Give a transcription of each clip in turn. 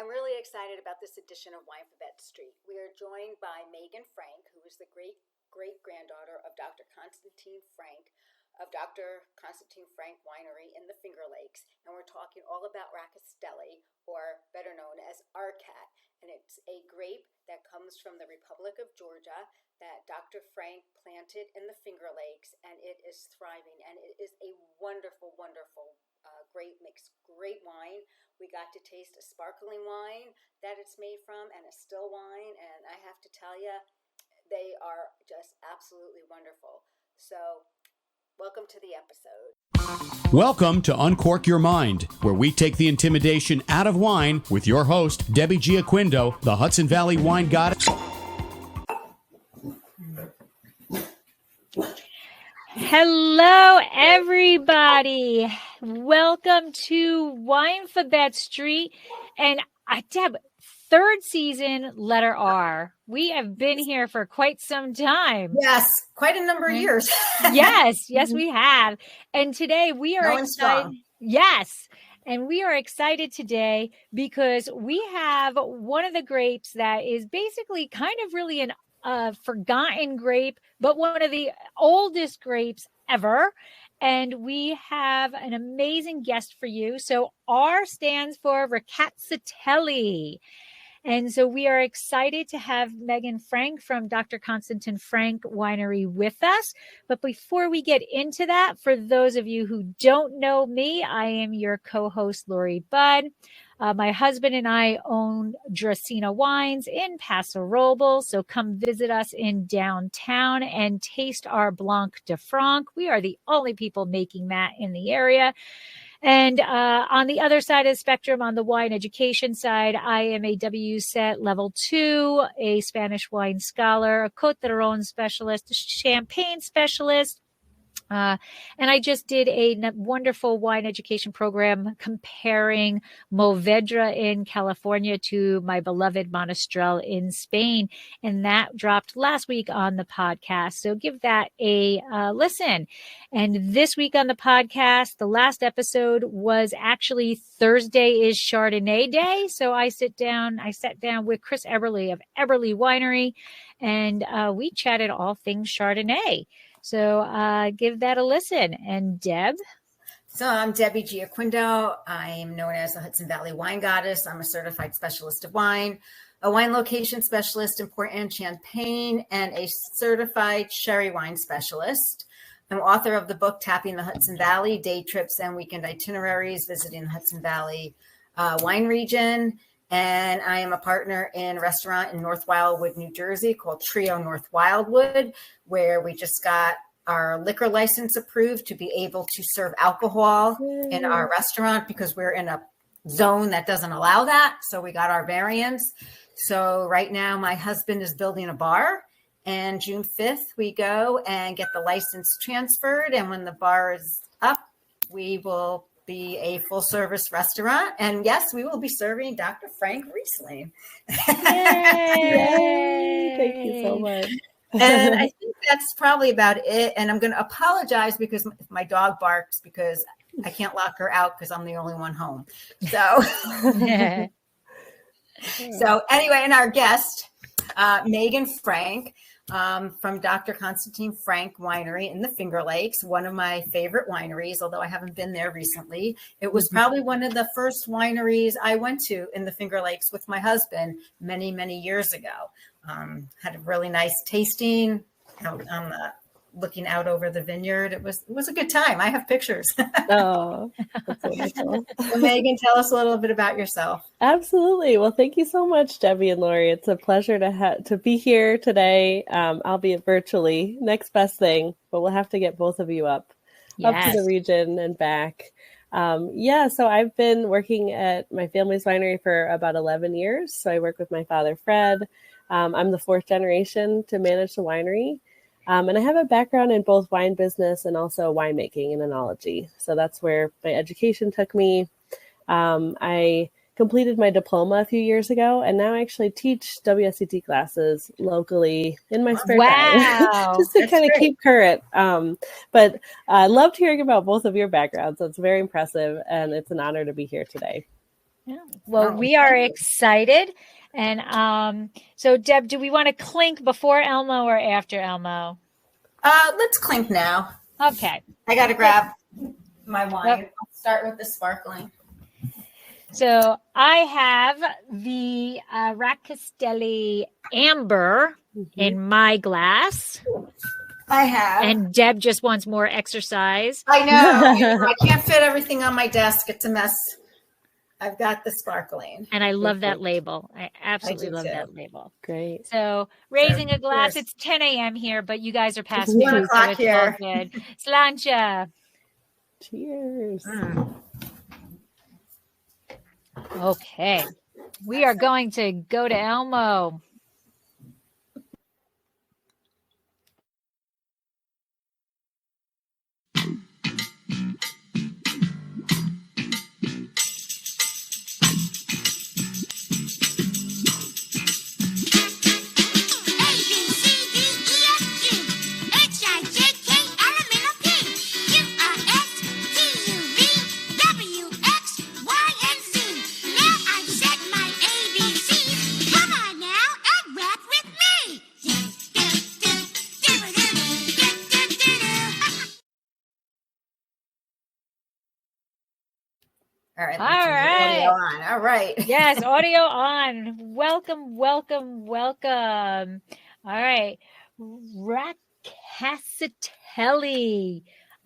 I'm really excited about this edition of Winephabet Street. We are joined by Meaghan Frank, who is the great-granddaughter of Dr. Konstantin Frank of Dr. Konstantin Frank Winery in the Finger Lakes. And we're talking all about Rkatsiteli, or better known as Rkat. And it's a grape that comes from the Republic of Georgia that Dr. Frank planted in the Finger Lakes, and it is thriving. And it is a wonderful, wonderful grape, makes great wine. We got to taste a sparkling wine that it's made from and a still wine, and I have to tell you, they are just absolutely wonderful. So, welcome to the episode. Welcome to Uncork Your Mind, where we take the intimidation out of wine with your host, Debbie Giaquindo, the Hudson Valley wine goddess. Hello, everybody. Welcome to Winephabet Street. And Deb, third season, letter R. We have been here for quite some time. Yes, quite a number of years. Yes, we have. And today we are Going excited. strong. Yes. And we are excited today because we have one of the grapes that is basically kind of really an forgotten grape, but one of the oldest grapes ever. And we have an amazing guest for you. So R stands for Rkatsiteli. And so we are excited to have Meaghan Frank from Dr. Konstantin Frank Winery with us. But before we get into that, for those of you who don't know me, I am your co-host, Lori Budd. My husband and I own Dracena Wines in Paso Robles. So come visit us in downtown and taste our Blanc de Franc. We are the only people making that in the area. And on the other side of the spectrum, on the wine education side, I am a WSET Level 2, a Spanish wine scholar, a Côte d'Aron specialist, a champagne specialist. And I just did a wonderful wine education program comparing Mourvedre in California to my beloved Monastrell in Spain. And that dropped last week on the podcast. So give that a listen. And this week on the podcast, the last episode was actually Thursday is Chardonnay Day. So I sat down with Chris Eberly of Eberly Winery, and we chatted all things Chardonnay. So give that a listen. And Deb? So I'm Debbie Giaquindo. I'm known as the Hudson Valley Wine Goddess. I'm a certified specialist of wine, a wine location specialist in Port and Champaign, and a certified sherry wine specialist. I'm author of the book Tapping the Hudson Valley, Day Trips and Weekend Itineraries, visiting the Hudson Valley wine region. And I am a partner in a restaurant in North Wildwood, New Jersey called Trio North Wildwood, where we just got our liquor license approved to be able to serve alcohol in our restaurant because we're in a zone that doesn't allow that. So we got our variance. So right now my husband is building a bar, and June 5th we go and get the license transferred. And when the bar is up, we will be a full service restaurant. And yes, we will be serving Dr. Frank Riesling. Yay! Thank you so much. And I think that's probably about it. And I'm going to apologize because my dog barks because I can't lock her out because I'm the only one home. So, so anyway, and our guest, Meaghan Frank, from Dr. Konstantin Frank Winery in the Finger Lakes, one of my favorite wineries, although I haven't been there recently. It was probably one of the first wineries I went to in the Finger Lakes with my husband many, many years ago. Had a really nice tasting out on looking out over the vineyard. It was a good time. I have pictures. Oh, that's wonderful. So Meaghan, tell us a little bit about yourself. Absolutely. Well, thank you so much, Debbie and Lori. It's a pleasure to be here today, albeit virtually. Next best thing, but we'll have to get both of you up to the region and back. So I've been working at my family's winery for about 11 years. So I work with my father, Fred. I'm the fourth generation to manage the winery. And I have a background in both wine business and also winemaking and enology. So that's where my education took me. I completed my diploma a few years ago, and now I actually teach WSET classes locally in my spare time, just to kind of keep current. But I loved hearing about both of your backgrounds. So it's very impressive, and it's an honor to be here today. Yeah. Well, we are excited. And so, Deb, do we want to clink before Elmo or after Elmo? Let's clink now. Okay. I got to grab my wine. Yep. I'll start with the sparkling. So I have the Rkatsiteli Amber in my glass. I have. And Deb just wants more exercise. I know. I can't fit everything on my desk. It's a mess. I've got the sparkling. And I love that label. I absolutely love that label. Great. So raising a glass. Cheers. It's 10 a.m. here, but you guys are past 1 o'clock so it's here. all good. Slancha. Cheers. Okay. We are going to go to Elmo. All right. Audio on. All right. Yes, audio on. Welcome, welcome, welcome. All right. Rkatsiteli.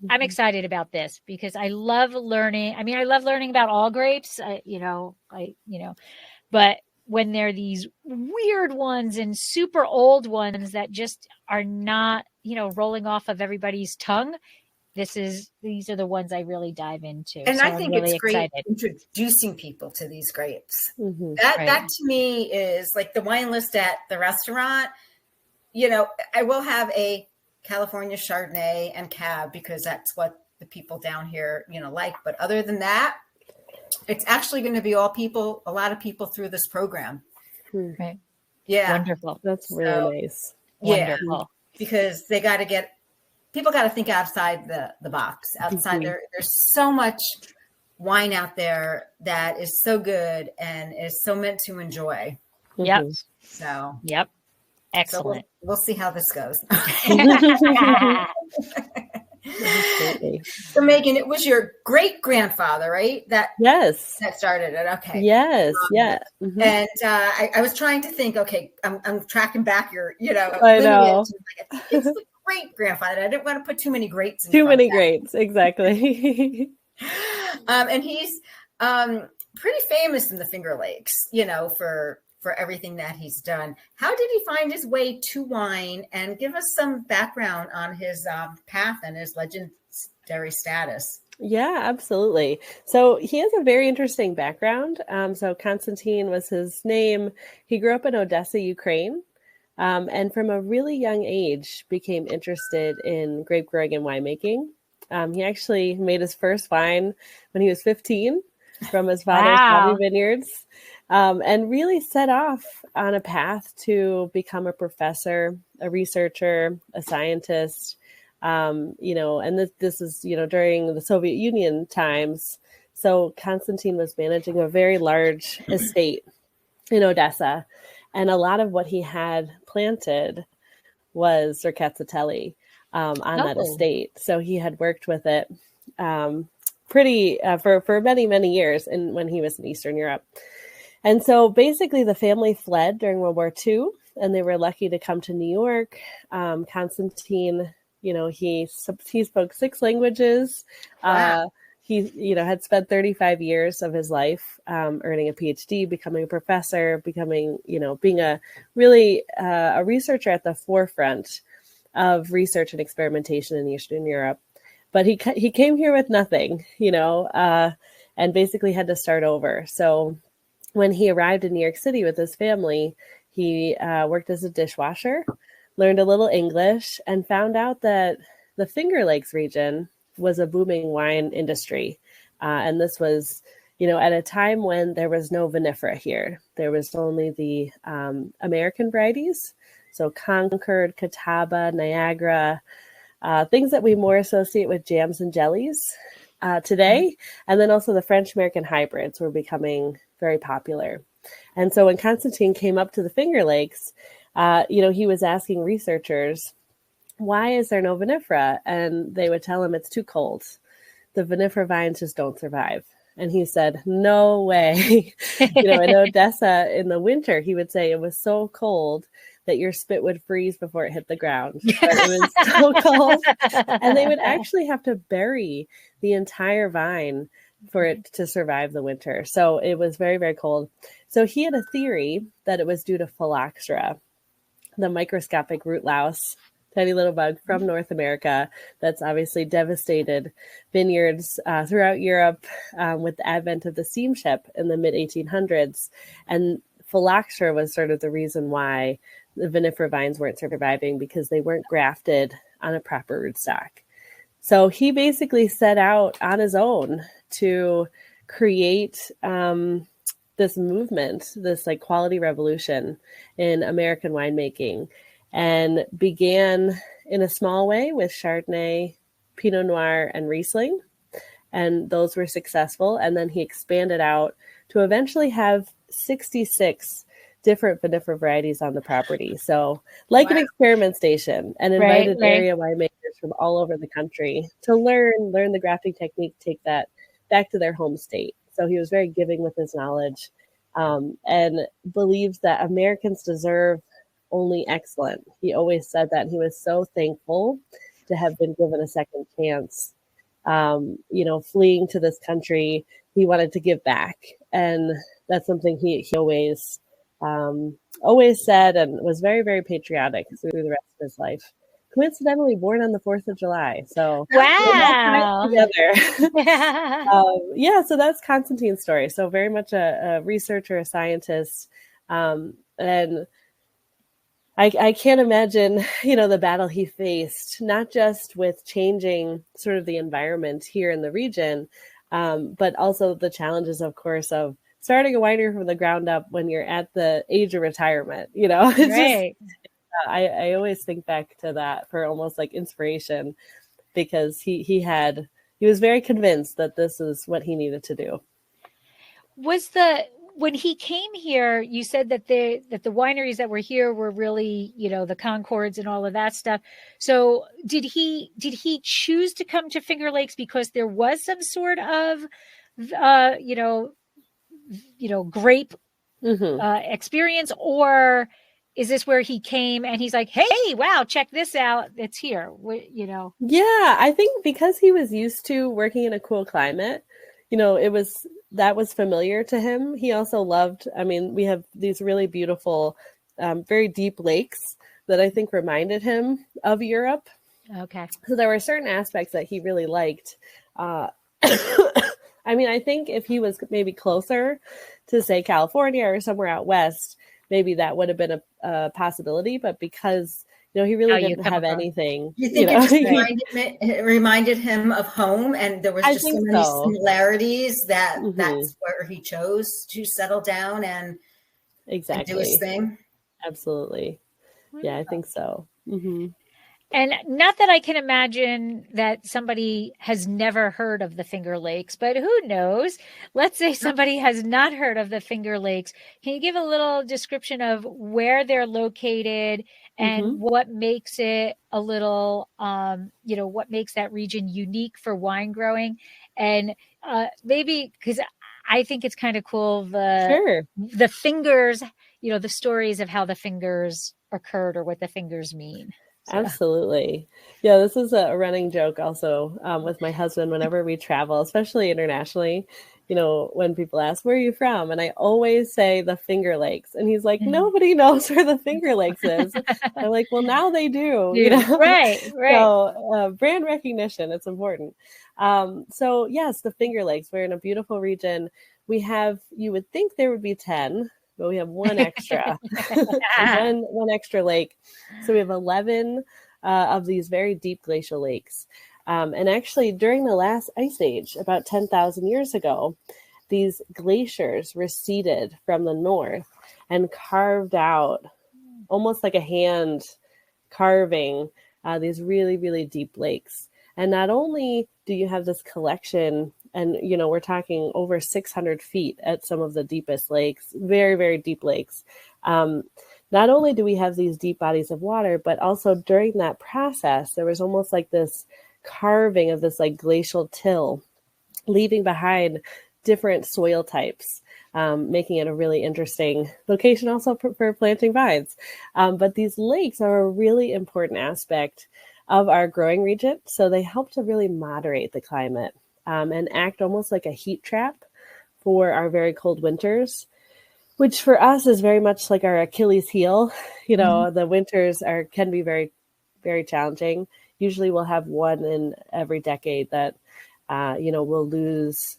I'm excited about this because I love learning. I mean, I love learning about all grapes, but when they're these weird ones and super old ones that just are not, rolling off of everybody's tongue, these are the ones I really dive into. And so I think really it's great excited. introducing people to these grapes. Mm-hmm. That to me is like the wine list at the restaurant. I will have a California Chardonnay and Cab because that's what the people down here, like. But other than that, it's actually going to be a lot of people through this program. Right. Yeah. Wonderful. That's really nice. Wonderful. Yeah, because people got to think outside the box. Outside there's so much wine out there that is so good and is so meant to enjoy. Yep. So, yep. Excellent. So we'll see how this goes. So Meaghan, it was your great grandfather, right? Yes. That started it. Okay. Yes. Yeah. Mm-hmm. And I was trying to think, okay, I'm tracking back your, I know. It's the great grandfather. I didn't want to put too many greats in too many greats, exactly. And he's pretty famous in the Finger Lakes, for everything that he's done. How did he find his way to wine? And give us some background on his path and his legendary status. Yeah, absolutely. So he has a very interesting background. So Konstantin was his name. He grew up in Odessa, Ukraine. And from a really young age became interested in grape growing and winemaking. He actually made his first wine when he was 15 from his father's hobby vineyards, and really set off on a path to become a professor, a researcher, a scientist, and this is, during the Soviet Union times. So Konstantin was managing a very large estate in Odessa. And a lot of what he had planted was Rkatsiteli on that estate. So he had worked with it for many, many years when he was in Eastern Europe. And so basically the family fled during World War II, and they were lucky to come to New York. Konstantin, he spoke 6 languages. Wow. He, had spent 35 years of his life earning a PhD, becoming a professor, being a researcher at the forefront of research and experimentation in Eastern Europe. But he came here with nothing, and basically had to start over. So when he arrived in New York City with his family, he worked as a dishwasher, learned a little English, and found out that the Finger Lakes region was a booming wine industry. And this was, at a time when there was no vinifera here. There was only the American varieties. So Concord, Catawba, Niagara, things that we more associate with jams and jellies today. And then also the French American hybrids were becoming very popular. And so when Konstantin came up to the Finger Lakes, he was asking researchers, why is there no vinifera? And they would tell him it's too cold. The vinifera vines just don't survive. And he said, no way. In Odessa in the winter, he would say it was so cold that your spit would freeze before it hit the ground. But it was so cold. And they would actually have to bury the entire vine for it to survive the winter. So it was very, very cold. So he had a theory that it was due to phylloxera, the microscopic root louse, tiny little bug from North America that's obviously devastated vineyards throughout Europe with the advent of the steam ship in the mid-1800s. And phylloxera was sort of the reason why the vinifera vines weren't surviving, because they weren't grafted on a proper rootstock. So he basically set out on his own to create this movement, this like quality revolution in American winemaking, and began in a small way with Chardonnay, Pinot Noir, and Riesling. And those were successful. And then he expanded out to eventually have 66 different vinifera varieties on the property. So like an experiment station, and invited area winemakers from all over the country to learn the grafting technique, take that back to their home state. So he was very giving with his knowledge, and believes that Americans deserve only excellent. He always said that. He was so thankful to have been given a second chance. Fleeing to this country, he wanted to give back. And that's something he always said, and was very, very patriotic through the rest of his life. Coincidentally born on the 4th of July. So wow. Together. So that's Konstantin's story. So very much a researcher, a scientist. And I can't imagine, the battle he faced, not just with changing sort of the environment here in the region, but also the challenges, of course, of starting a winery from the ground up when you're at the age of retirement. It's I always think back to that for almost like inspiration, because he was very convinced that this is what he needed to do. When he came here, you said that the wineries that were here were really, the Concords and all of that stuff. So did he choose to come to Finger Lakes because there was some sort of, grape experience, or is this where he came and he's like, hey, wow, check this out, it's here, Yeah, I think because he was used to working in a cool climate, that was familiar to him. He also loved, we have these really beautiful, very deep lakes that I think reminded him of Europe. Okay. So there were certain aspects that he really liked. I think if he was maybe closer to, say, California or somewhere out west, maybe that would have been a possibility. But because he really didn't have anything. You think it reminded him of home, and there was just so many similarities that that's where he chose to settle down and do his thing? Absolutely. Yeah, I think so. Mm-hmm. And not that I can imagine that somebody has never heard of the Finger Lakes, but who knows? Let's say somebody has not heard of the Finger Lakes. Can you give a little description of where they're located and what makes it a little, what makes that region unique for wine growing? And maybe, because I think it's kind of cool, the fingers, the stories of how the fingers occurred or what the fingers mean. So. Absolutely. Yeah, this is a running joke also with my husband whenever we travel, especially internationally, when people ask, where are you from? And I always say the Finger Lakes. And he's like, nobody knows where the Finger Lakes is. I'm like, well, now they do. Right. So brand recognition, it's important. So yes, the Finger Lakes, we're in a beautiful region. We have, you would think there would be 10, but we have one extra, one extra lake. So we have 11 of these very deep glacial lakes. And actually, during the last ice age, about 10,000 years ago, these glaciers receded from the north and carved out, almost like a hand carving, these really, really deep lakes. And not only do you have this collection And, we're talking over 600 feet at some of the deepest lakes, very, very deep lakes. Not only do we have these deep bodies of water, but also during that process, there was almost like this carving of this like glacial till, leaving behind different soil types, making it a really interesting location also for planting vines. But these lakes are a really important aspect of our growing region. So they help to really moderate the climate and act almost like a heat trap for our very cold winters, which for us is very much like our Achilles heel. The winters can be very, very challenging. Usually we'll have one in every decade that, we'll lose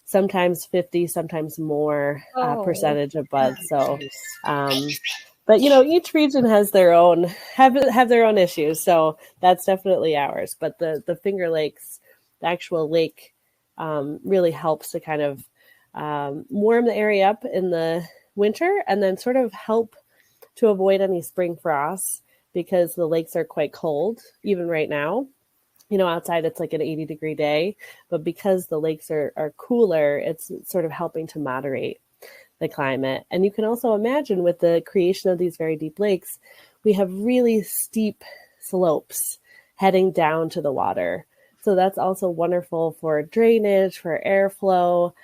sometimes 50, sometimes more percentage of buds. So, but each region has their own, have their own issues. So that's definitely ours. But the Finger Lakes, the actual lake, really helps to kind of warm the area up in the winter and then sort of help to avoid any spring frosts because the lakes are quite cold, even right now. Outside it's like an 80-degree day, but because the lakes are cooler, it's sort of helping to moderate the climate. And you can also imagine with the creation of these very deep lakes, we have really steep slopes heading down to the water. So that's also wonderful for drainage, for airflow,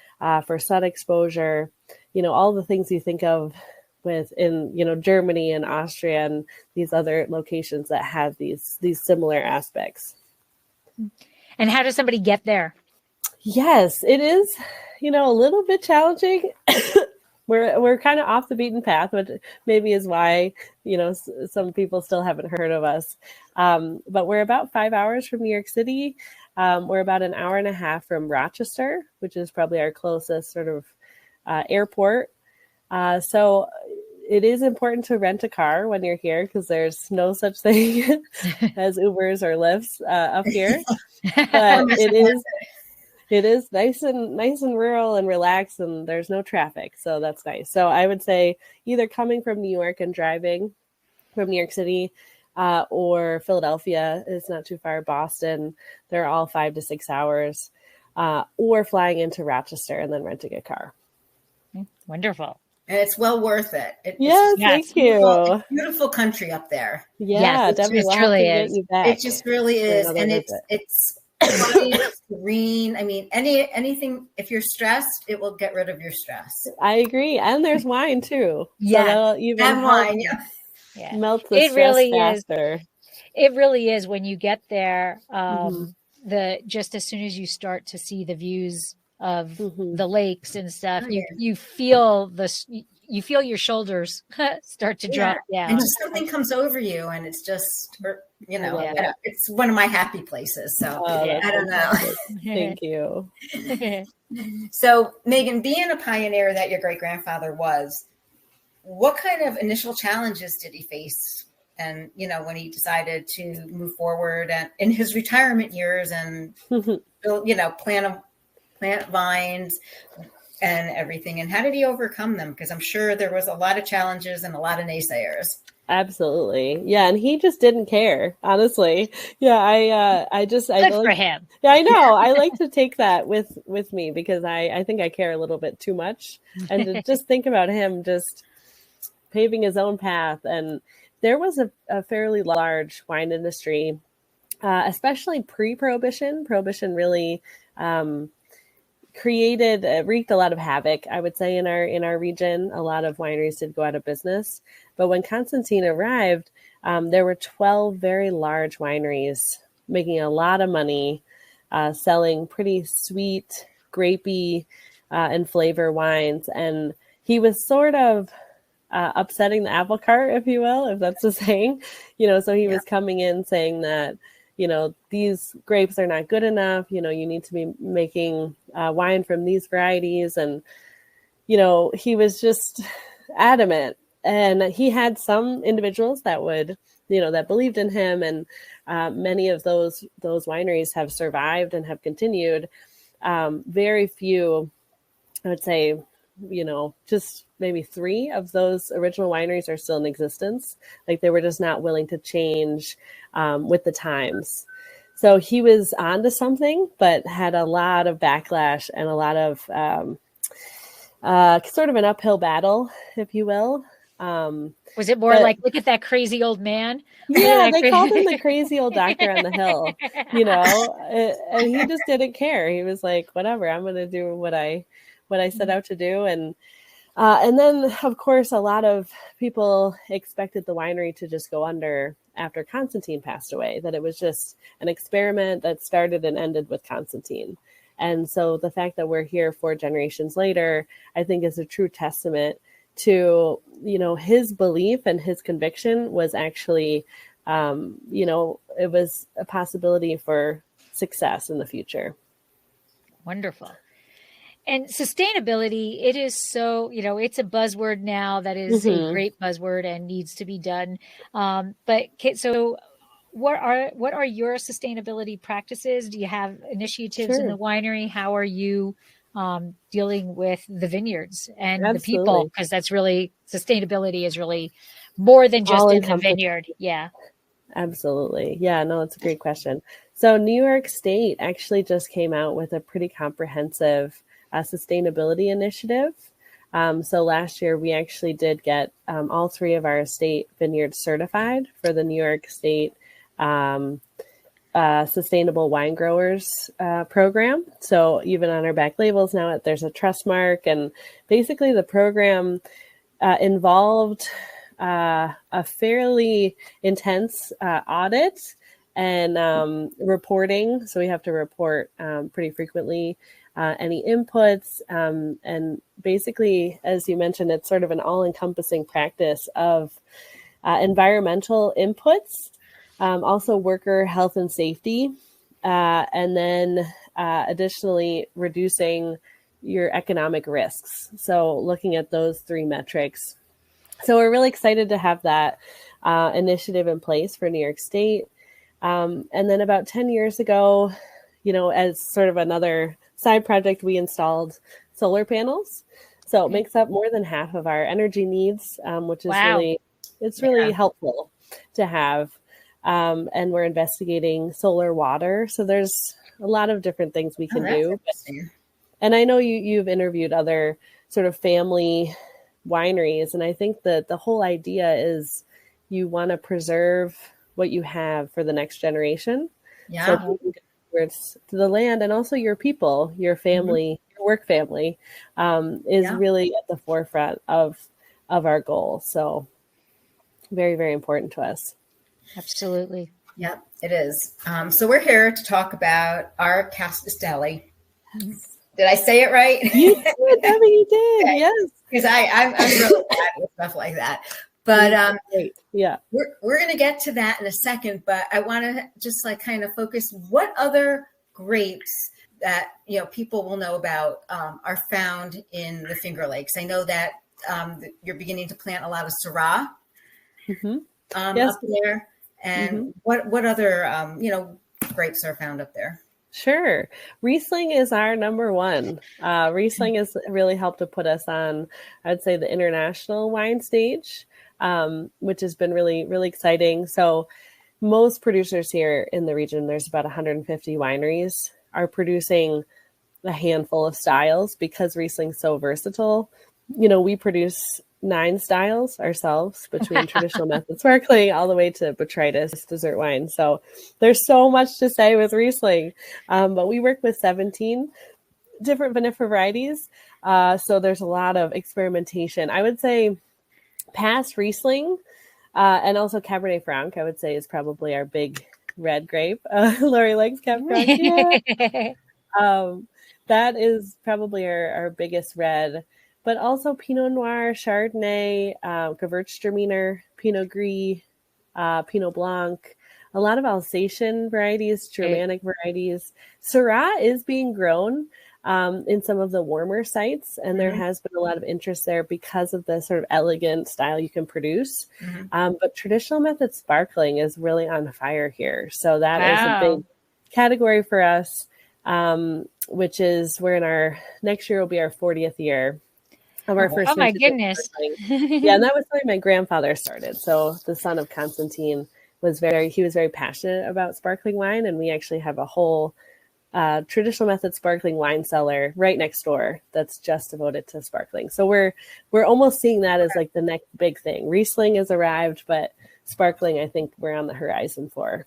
for sun exposure, all the things you think of in Germany and Austria and these other locations that have these similar aspects. And how does somebody get there? Yes, it is, a little bit challenging. We're kind of off the beaten path, which maybe is why, some people still haven't heard of us. But we're about 5 hours from New York City. We're about an hour and a half from Rochester, which is probably our closest sort of airport. So it is important to rent a car when you're here because there's no such thing as Ubers or Lyfts up here. But it is nice and rural and relaxed, and there's no traffic, so that's nice. So I would say either coming from New York and driving from New York City, or Philadelphia is not too far. Boston, they're all 5 to 6 hours, or flying into Rochester and then renting a car. Wonderful. And it's well worth it. Yes, thank you. Beautiful country up there. Yeah, definitely. It truly is. It just really is, and it's quiet, green. I mean, anything. If you're stressed, it will get rid of your stress. I agree, and there's wine too. Yeah, so even and wine. Yeah, melt the stress faster. It really is when you get there. Just as soon as you start to see the views of the lakes and stuff, you feel your shoulders start to drop down, and just something comes over you, and it's just it's one of my happy places. So I don't know. Thank you. So Meaghan, being a pioneer that your great grandfather was, what kind of initial challenges did he face? And when he decided to move forward and in his retirement years and plant vines and everything, and how did he overcome them? Because I'm sure there was a lot of challenges and a lot of naysayers. Absolutely. Yeah. And he just didn't care, honestly. Yeah. Good for him. Yeah, I know. I like to take that with me because I think I care a little bit too much, and to just think about him just paving his own path. And there was a fairly large wine industry, especially pre-Prohibition. Prohibition really, wreaked a lot of havoc, I would say, in our region. A lot of wineries did go out of business. But when Konstantin arrived, there were 12 very large wineries making a lot of money, selling pretty sweet, grapey, and flavor wines. And he was sort of upsetting the apple cart, if you will, if that's the saying. So he was coming in saying that, these grapes are not good enough. You need to be making wine from these varieties. And, he was just adamant. And he had some individuals that would, that believed in him. And many of those wineries have survived and have continued. Very few, I would say, just maybe 3 of those original wineries are still in existence. Like they were just not willing to change with the times. So he was onto something, but had a lot of backlash and a lot of sort of an uphill battle, if you will. Was it more like, look at that crazy old man? Yeah, they called him the crazy old doctor on the hill, and he just didn't care. He was like, whatever, I'm going to do what I set out to do. And then, of course, a lot of people expected the winery to just go under after Konstantin passed away, that it was just an experiment that started and ended with Konstantin. And so the fact that we're here 4 generations later, I think is a true testament to, his belief and his conviction was actually, it was a possibility for success in the future. Wonderful. And sustainability, it is so, it's a buzzword now that is a great buzzword and needs to be done. So what are your sustainability practices? Do you have initiatives in the winery? How are you dealing with the vineyards and the people? Because that's really, sustainability is really more than just in the vineyard. Yeah. Absolutely. Yeah, no, it's a great question. So New York State actually just came out with a pretty comprehensive sustainability initiative. So last year we actually did get all 3 of our estate vineyards certified for the New York State Sustainable Wine Growers program. So even on our back labels now, there's a trust mark, and basically the program involved a fairly intense audit and reporting. So we have to report pretty frequently any inputs. And basically, as you mentioned, it's sort of an all-encompassing practice of environmental inputs, also worker health and safety, and then additionally reducing your economic risks. So looking at those 3 metrics. So we're really excited to have that initiative in place for New York State. And then about 10 years ago, as sort of another side project, we installed solar panels. So it makes up more than half of our energy needs, which is really helpful to have. And we're investigating solar water. So there's a lot of different things we can do. And I know you've interviewed other sort of family wineries. And I think that the whole idea is you want to preserve what you have for the next generation. Yeah. So to the land, and also your people, your family, your work family, is really at the forefront of our goal. So very, very important to us. Absolutely. Yep, it is. So we're here to talk about our Rkatsiteli. Did I say it right? You did, Debbie, you did. Okay. Yes. Because I'm really bad with stuff like that. But yeah, we're going to get to that in a second. But I want to just kind of focus what other grapes that people will know about are found in the Finger Lakes. I know that you're beginning to plant a lot of Syrah up there. And what other grapes are found up there? Sure. Riesling is our number one. Riesling has really helped to put us on, I'd say, the international wine stage, which has been really, really exciting. So most producers here in the region, there's about 150 wineries, are producing a handful of styles because Riesling's so versatile. We produce 9 styles ourselves, between traditional method sparkling all the way to botrytis dessert wine. So there's so much to say with Riesling, but we work with 17 different vinifera varieties. So there's a lot of experimentation. I would say past Riesling and also Cabernet Franc, I would say, is probably our big red grape. Lori likes Cabernet Franc. Yeah. That is probably our biggest red. But also Pinot Noir, Chardonnay, Gewürztraminer, Pinot Gris, Pinot Blanc, a lot of Alsatian varieties, Germanic varieties. Syrah is being grown in some of the warmer sites, and there has been a lot of interest there because of the sort of elegant style you can produce. But traditional method sparkling is really on fire here. So that is a big category for us, which is next year will be our 40th year of our first. Oh my goodness. Yeah, and that was something my grandfather started. So the son of Konstantin he was very passionate about sparkling wine. And we actually have a whole traditional method sparkling wine cellar right next door that's just devoted to sparkling. So we're almost seeing that as like the next big thing. Riesling has arrived, but sparkling, I think we're on the horizon for.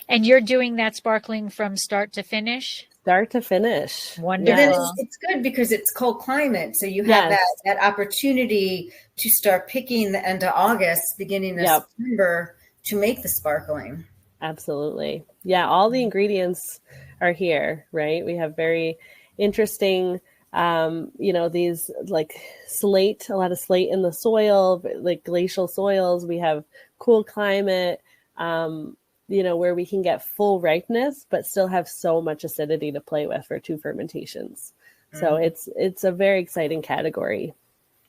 And you're doing that sparkling from start to finish? Start to finish. Wonderful. And then it's good because it's cold climate. So you have that opportunity to start picking the end of August, beginning of September to make the sparkling. Absolutely. Yeah. All the ingredients are here, right? We have very interesting, these like slate, a lot of slate in the soil, like glacial soils. We have cool climate, where we can get full ripeness, but still have so much acidity to play with for 2 fermentations. So it's a very exciting category.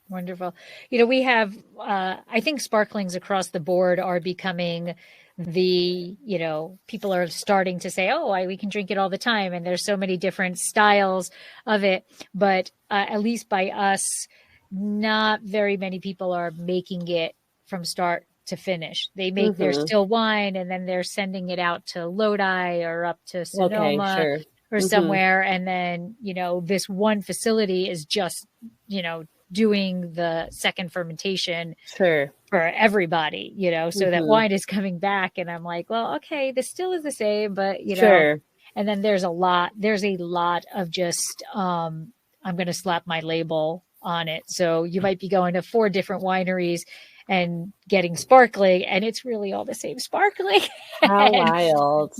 Wonderful. We have, I think sparklings across the board are becoming people are starting to say, we can drink it all the time. And there's so many different styles of it. But at least by us, not very many people are making it from start to finish. They make their still wine and then they're sending it out to Lodi or up to Sonoma or somewhere. And then, this one facility is just, doing the second fermentation for everybody, so that wine is coming back. And I'm like, well, okay, this still is the same, but, and then there's a lot of just, I'm going to slap my label on it. So you might be going to 4 different wineries and getting sparkling, and it's really all the same sparkling. How wild.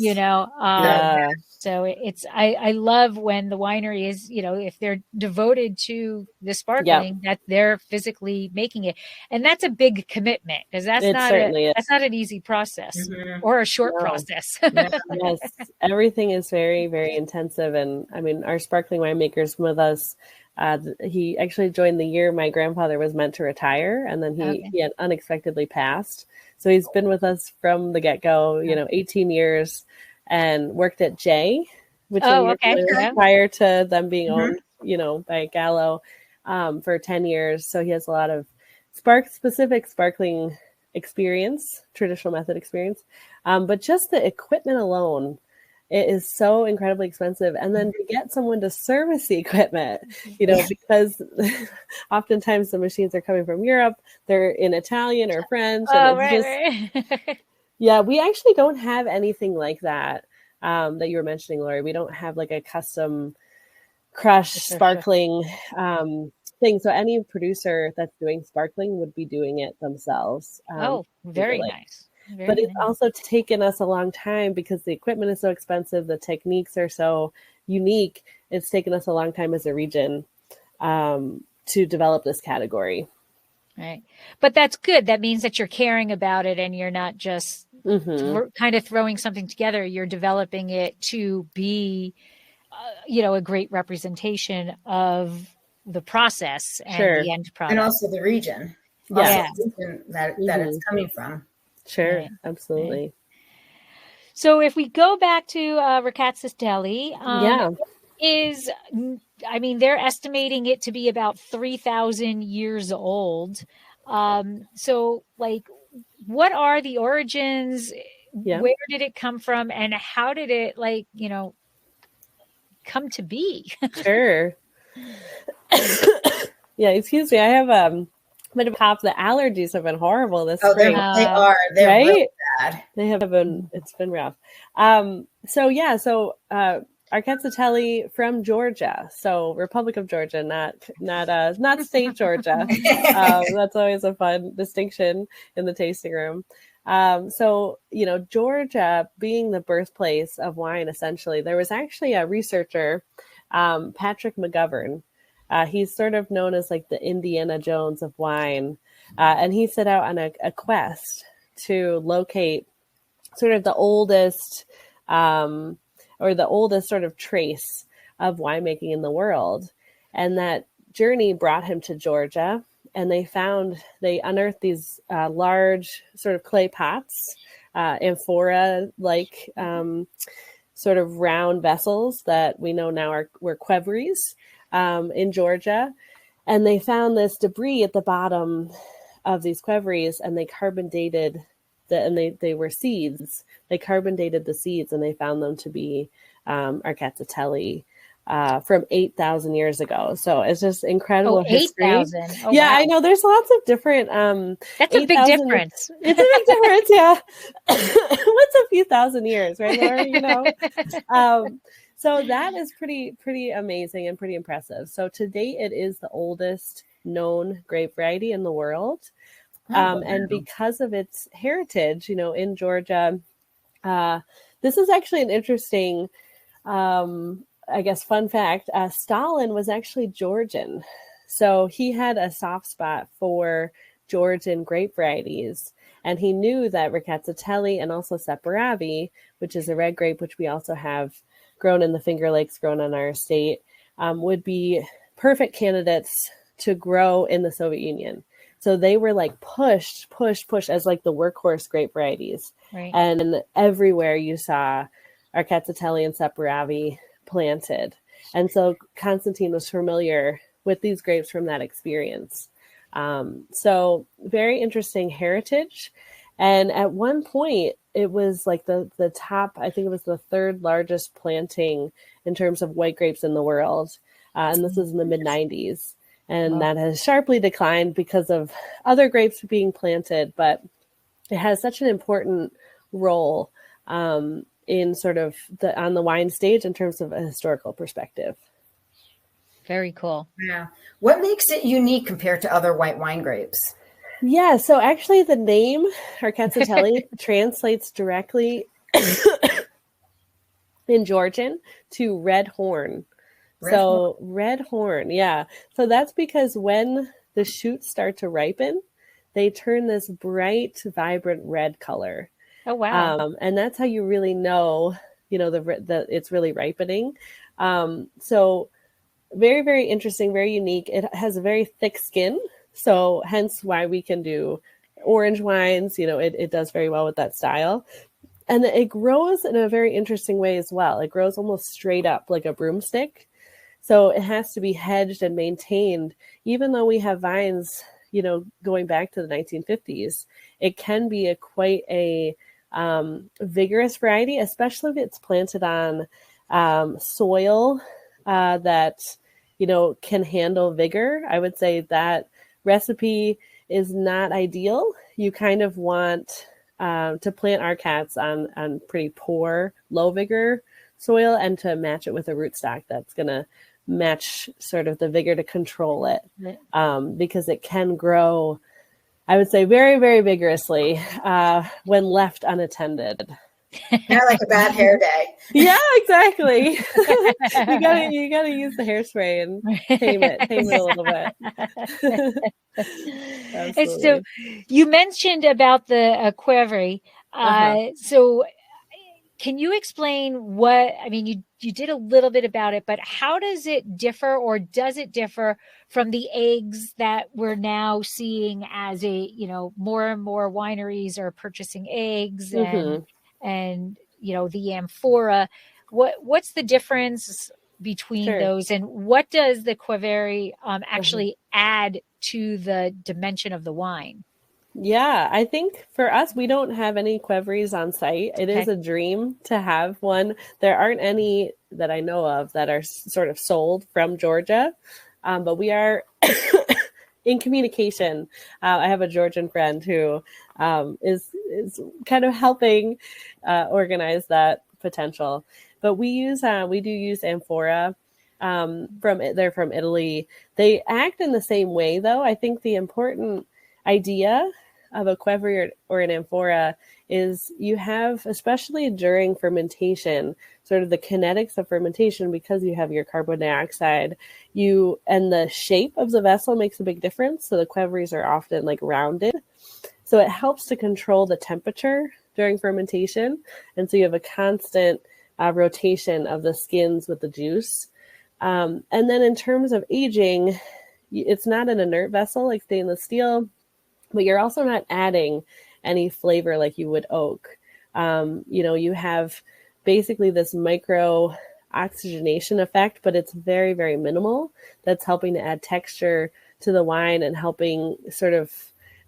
So I love when the winery is, if they're devoted to the sparkling, that they're physically making it. And that's a big commitment because that's not an easy process or a short process. Yes, everything is very, very intensive. And I mean, our sparkling winemaker's with us. He actually joined the year my grandfather was meant to retire, and then he had unexpectedly passed. So he's been with us from the get-go, 18 years, and worked at Jay, which prior to them being owned, by Gallo, for 10 years. So he has a lot of specific sparkling experience, traditional method experience. But just the equipment alone, it is so incredibly expensive. And then to get someone to service the equipment, because oftentimes the machines are coming from Europe, they're in Italian or French. Yeah, we actually don't have anything like that that you were mentioning, Lori. We don't have like a custom crush sparkling thing. So any producer that's doing sparkling would be doing it themselves. Very nice. But it's also taken us a long time because the equipment is so expensive. The techniques are so unique. It's taken us a long time as a region to develop this category. Right. But that's good. That means that you're caring about it and you're not just kind of throwing something together. You're developing it to be, a great representation of the process and the end product. And also the region. Yeah. That it's coming from. Sure, right. Absolutely. Right. So if we go back to Rkatsiteli, they're estimating it to be about 3,000 years old. So like, what are the origins? Yeah. Where did it come from? And how did it come to be? Sure. Yeah, excuse me. I have bit of cough. The allergies have been horrible this spring. They are. They're right? really bad. They have been. It's been rough. Rkatsiteli from Georgia, so Republic of Georgia, not state Georgia. That's always a fun distinction in the tasting room. Georgia being the birthplace of wine, essentially, there was actually a researcher, Patrick McGovern. He's sort of known as like the Indiana Jones of wine. And he set out on a quest to locate sort of the oldest sort of trace of winemaking in the world. And that journey brought him to Georgia, and they unearthed these large sort of clay pots, amphora-like sort of round vessels that we know now were qvevris. In Georgia, and they found this debris at the bottom of these qvevris, and they carbon dated and they were seeds. They carbon dated the seeds, and they found them to be Rkatsiteli from 8,000 years ago. So it's just incredible history. 8,000. Oh, yeah, wow. I know there's lots of different. That's a big difference. It's a big difference, yeah. What's a few thousand years, right, Laura? You know. So that is pretty amazing and pretty impressive. So to date, it is the oldest known grape variety in the world. And because of its heritage, you know, in Georgia, this is actually an interesting, I guess, fun fact. Stalin was actually Georgian. So he had a soft spot for Georgian grape varieties. And he knew that Rkatsiteli and also Separavi, which is a red grape, which we also have grown in the Finger Lakes, grown on our estate, would be perfect candidates to grow in the Soviet Union. So they were like pushed as like the workhorse grape varieties. Right. And everywhere you saw Rkatsiteli and Separavi planted. And so Konstantin was familiar with these grapes from that experience. So very interesting heritage. And at one point, it was like the top, I think it was the third largest planting in terms of white grapes in the world. And this was in the mid-90s. And that has sharply declined because of other grapes being planted. But it has such an important role in sort of on the wine stage in terms of a historical perspective. Very cool. Yeah. What makes it unique compared to other white wine grapes? Yeah, so actually the name Rkatsiteli translates directly in Georgian to red horn. Red horn, yeah. So that's because when the shoots start to ripen, they turn this bright, vibrant red color. Oh, wow. And that's how you really know, you know, the it's really ripening. So very, very interesting, very unique. It has a very thick skin. So hence why we can do orange wines. You know, it does very well with that style. And it grows in a very interesting way as well. It grows almost straight up like a broomstick. So it has to be hedged and maintained. Even though we have vines, you know, going back to the 1950s, it can be quite a vigorous variety, especially if it's planted on soil that, you know, can handle vigor. I would say that recipe is not ideal. You kind of want to plant Rkats on pretty poor, low vigor soil and to match it with a rootstock that's going to match sort of the vigor to control it, because it can grow, I would say, very, very vigorously when left unattended. Yeah, like a bad hair day. Yeah, exactly. you gotta use the hairspray and tame it a little bit. And so you mentioned about the Winery. So can you explain what, I mean, you did a little bit about it, but how does it differ, or does it differ from the eggs that we're now seeing as you know, more and more wineries are purchasing eggs and you know, the amphora? What's the difference between those, and what does the Winery actually add to the dimension of the wine? Yeah, I think for us, we don't have any Wineries on site. It is a dream to have one. There aren't any that I know of that are sort of sold from Georgia, but we are in communication. I have a Georgian friend who is kind of helping organize that potential. But we do use amphora. They're from Italy. They act in the same way, though. I think the important idea of a Winery or an amphora is you have, especially during fermentation, sort of the kinetics of fermentation, because you have your carbon dioxide, and the shape of the vessel makes a big difference. So the Wineries are often like rounded. So it helps to control the temperature during fermentation. And so you have a constant rotation of the skins with the juice. And then in terms of aging, it's not an inert vessel like stainless steel, but you're also not adding any flavor like you would oak. You know, you have basically this micro oxygenation effect, but it's very, very minimal. That's helping to add texture to the wine and helping sort of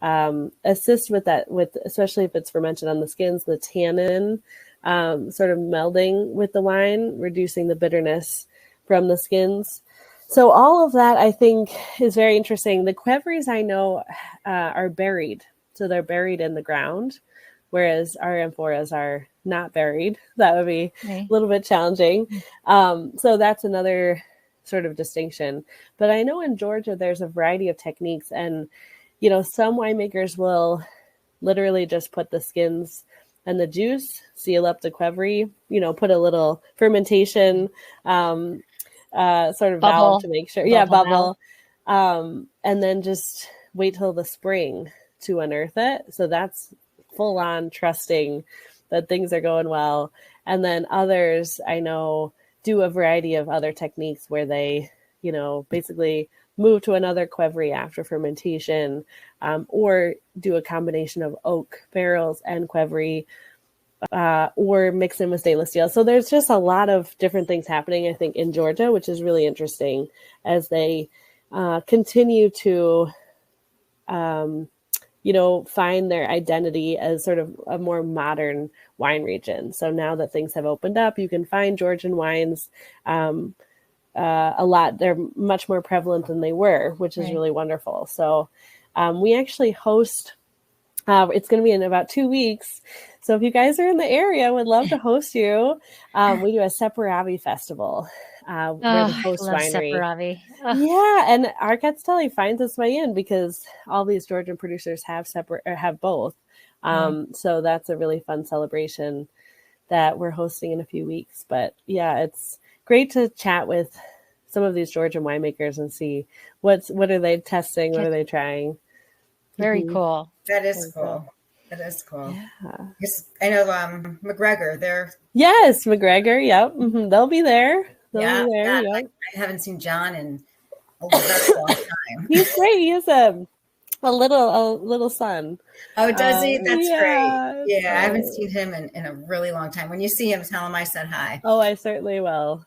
assist with that, with especially if it's fermented on the skins, the tannin sort of melding with the wine, reducing the bitterness from the skins. So all of that, I think, is very interesting. The qvevris, I know, are buried. So they're buried in the ground, whereas our amphoras are not buried. That would be a little bit challenging. So that's another sort of distinction. But I know in Georgia, there's a variety of techniques. And, you know, some winemakers will literally just put the skins and the juice, seal up the qvevri, you know, put a little fermentation sort of valve to make sure. Bubble. And then just wait till the spring to unearth it. So that's full on trusting that things are going well. And then others I know do a variety of other techniques where they, you know, basically move to another qvevri after fermentation, or do a combination of oak barrels and qvevri, or mix in with stainless steel. So there's just a lot of different things happening, I think, in Georgia, which is really interesting as they continue to you know, find their identity as sort of a more modern wine region. So now that things have opened up, you can find Georgian wines a lot. They're much more prevalent than they were, which is really wonderful. So we actually host, it's going to be in about 2 weeks. So if you guys are in the area, we'd love to host you. We do a Separavi festival. We're the host winery. Yeah, and Rkatsiteli finds its way in because all these Georgian producers have both. So that's a really fun celebration that we're hosting in a few weeks. But yeah, it's great to chat with some of these Georgian winemakers and see what are they testing, what are they trying. Very cool. That is cool. That is cool. Yeah. Yes, I know McGregor. Yes, McGregor. Yep, they'll be there. Yep. I haven't seen John in a very long time. He's great. He has a little son. Oh, does he? That's great. Yeah, I haven't seen him in a really long time. When you see him, tell him I said hi. Oh, I certainly will.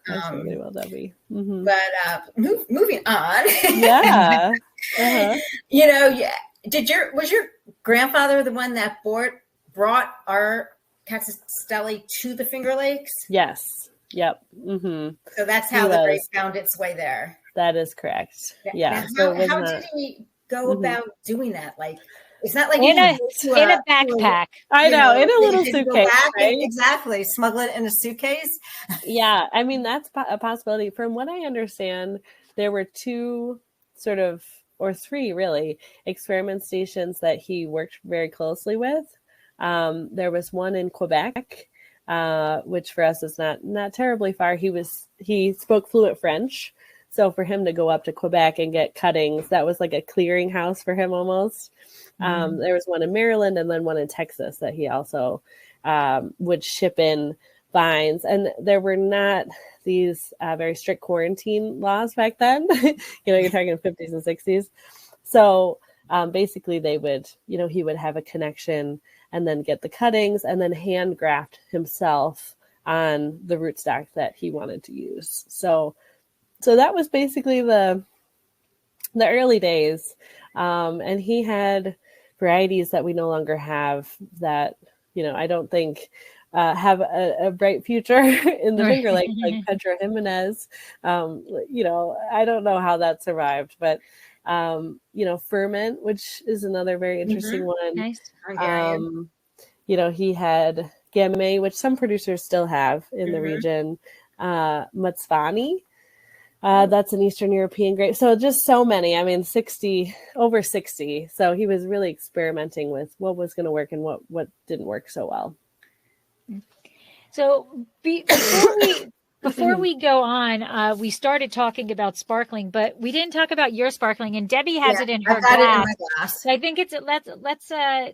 Debbie. But moving on. Yeah. You know, was your grandfather the one that brought our Rkatsiteli to the Finger Lakes? Yes. Yep. So that's how the grape found its way there. That is correct. Yeah. Now, how did he go about doing that? Like, it's not like in a backpack. I know, in a little suitcase. Right? Exactly. Smuggle it in a suitcase. Yeah. I mean, that's a possibility. From what I understand, there were 2 sort of, or 3 really, experiment stations that he worked very closely with. There was one in Quebec, which for us is not terribly far. He spoke fluent French. So for him to go up to Quebec and get cuttings, that was like a clearinghouse for him almost. There was one in Maryland and then one in Texas that he also would ship in vines. And there were not these very strict quarantine laws back then. You're talking 50s and 60s. So basically they would, he would have a connection and then get the cuttings and then hand graft himself on the rootstock that he wanted to use. So that was basically the early days. And he had varieties that we no longer have that, I don't think have a bright future in the Finger Lakes, like Pedro Jimenez. I don't know how that survived, but Ferment, which is another very interesting one. Nice. He had Gamay, which some producers still have in the region. Matsvani, that's an Eastern European grape. So just so many, over 60. So he was really experimenting with what was going to work and what didn't work so well. So before we go on, we started talking about sparkling, but we didn't talk about your sparkling, and Debbie has it in her glass. So I think let's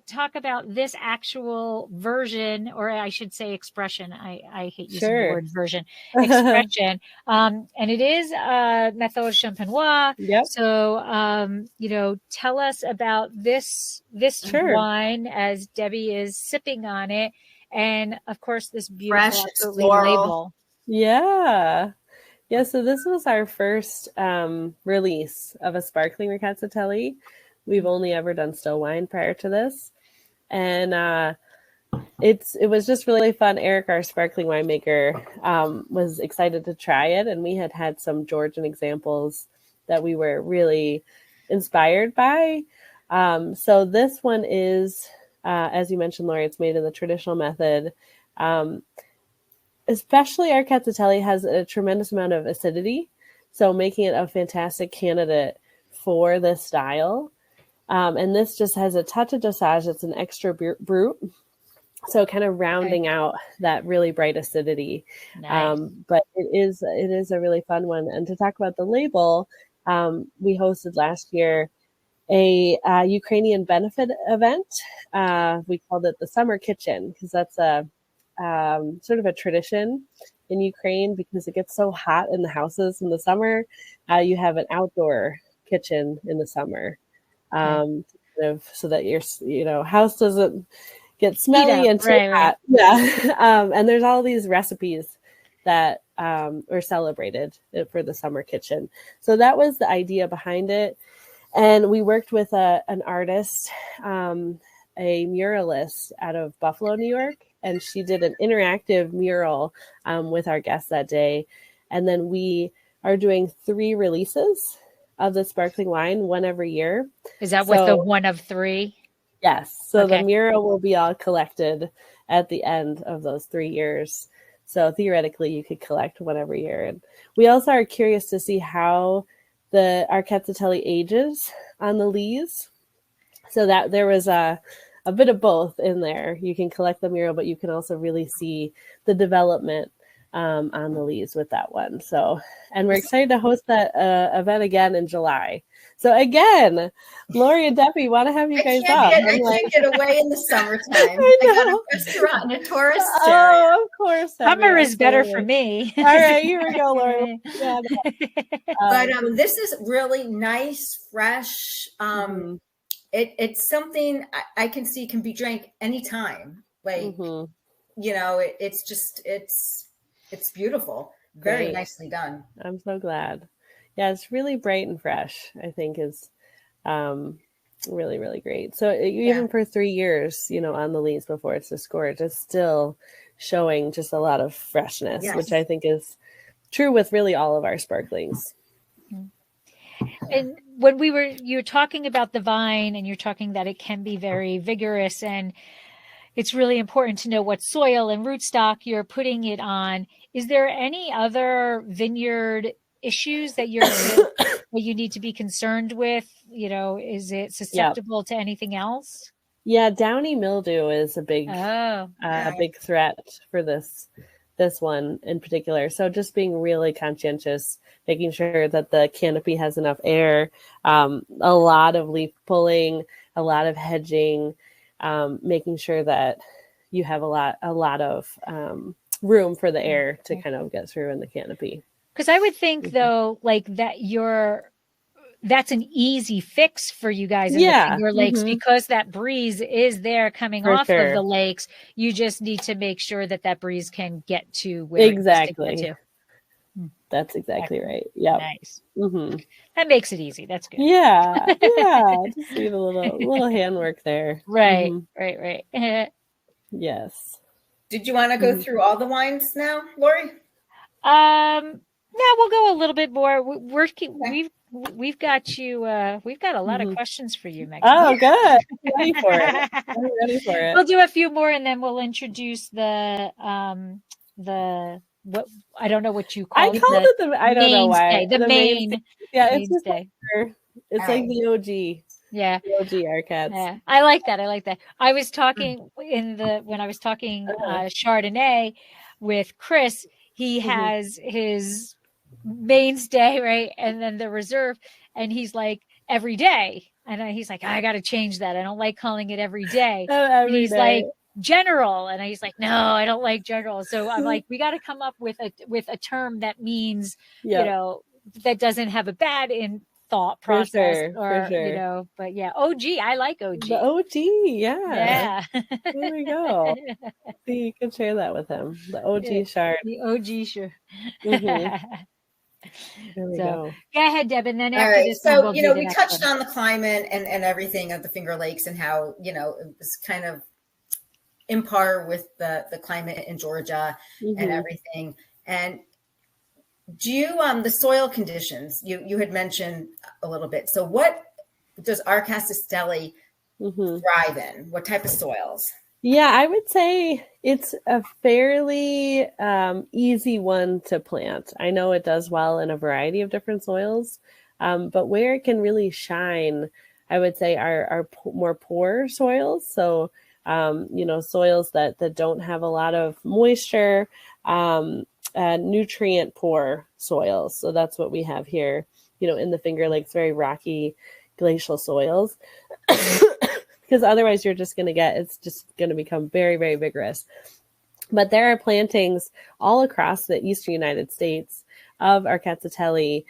talk about this actual version, or I should say expression. I hate using the word version. Expression. And it is Méthode Champenois. Yep. So tell us about this wine as Debbie is sipping on it. And of course, this beautiful label. Yeah. So this was our first release of a sparkling Rkatsiteli. We've only ever done still wine prior to this. And it was just really fun. Eric, our sparkling winemaker, was excited to try it. And we had some Georgian examples that we were really inspired by. So this one is, as you mentioned, Lori, it's made in the traditional method. Especially Rkatsiteli has a tremendous amount of acidity, so making it a fantastic candidate for this style. And this just has a touch of dosage. It's an extra brut, so kind of rounding out that really bright acidity. Nice. But it is a really fun one. And to talk about the label, we hosted last year a Ukrainian benefit event. We called it the Summer Kitchen because that's a sort of a tradition in Ukraine because it gets so hot in the houses in the summer. You have an outdoor kitchen in the summer, kind of so that your house doesn't get smelly and too hot. Yeah, and there's all these recipes that were celebrated for the Summer Kitchen. So that was the idea behind it, and we worked with an artist, a muralist out of Buffalo, New York. And she did an interactive mural with our guests that day. And then we are doing 3 releases of the sparkling wine, one every year. Is that with the one of 3? Yes. So the mural will be all collected at the end of those 3 years. So theoretically, you could collect one every year. And we also are curious to see how the Rkatsiteli ages on the lees. So that there was a bit of both in there. You can collect the mural, but you can also really see the development on the leaves with that one. So, and we're excited to host that event again in July. So again, Lori and Debbie want to have you guys up. I can't get away in the summertime. I got a restaurant in a tourist area. Oh, of course. Summer is better for me. All right, here we go, Lori. Yeah, but this is really nice, fresh. It's something I can see can be drank anytime. Like, it's just, it's beautiful. Very nicely done. I'm so glad. Yeah, it's really bright and fresh, I think is really, really great. So even for 3 years, on the leaves before it's disgorged, it's still showing just a lot of freshness, which I think is true with really all of our sparklings. And when you're talking about the vine and you're talking that it can be very vigorous and it's really important to know what soil and rootstock you're putting it on. Is there any other vineyard issues that you need to be concerned with? Is it susceptible to anything else? Yeah, downy mildew is a big big threat for this one in particular. So just being really conscientious, making sure that the canopy has enough air, a lot of leaf pulling, a lot of hedging, making sure that you have a lot of room for the air to kind of get through in the canopy. Because I would think though, like that's an easy fix for you guys in the Finger Lakes because that breeze is there coming off of the lakes. You just need to make sure that breeze can get to where it needs to get to. That's exactly right. Yeah. Nice. That makes it easy. That's good. Yeah. Just need a little handwork there. Right. Right. Yes. Did you want to go through all the wines now, Lori? Yeah, we'll go a little bit more. We've got you. We've got a lot of questions for you, Meaghan. Oh, good. I'm ready for it. I'm ready for it. We'll do a few more, and then we'll introduce the what I don't know what you call it. I called it I don't know why. The main. Yeah, it's just it's like the OG. Yeah. The OG Rkats. Yeah. I like that. I was talking when I was talking Chardonnay with Chris, he has his mainstay, right? And then the reserve, and he's like every day. And he's like, I got to change that. I don't like calling it every day. He's like general. And he's like, no, I don't like general. So I'm like, we got to come up with a term that means, that doesn't have a bad in thought process for sure. But yeah, OG. I like OG. The OG. Yeah. There we go. See, you can share that with him. The OG Chard. The OG Chard. There we go. Go ahead, Deb. And then All after right. this, So, we'll we touched on the climate and everything of the Finger Lakes and how, it was kind of in par with the climate in Georgia and everything. And do you, the soil conditions, you had mentioned a little bit. So what does Rkatsiteli thrive in? What type of soils? Yeah, I would say it's a fairly easy one to plant. I know it does well in a variety of different soils, but where it can really shine, I would say are more poor soils. So, soils that don't have a lot of moisture, nutrient poor soils. So that's what we have here, in the Finger Lakes, very rocky glacial soils. Because otherwise it's just going to become very, very vigorous. But there are plantings all across the eastern United States of Rkatsiteli.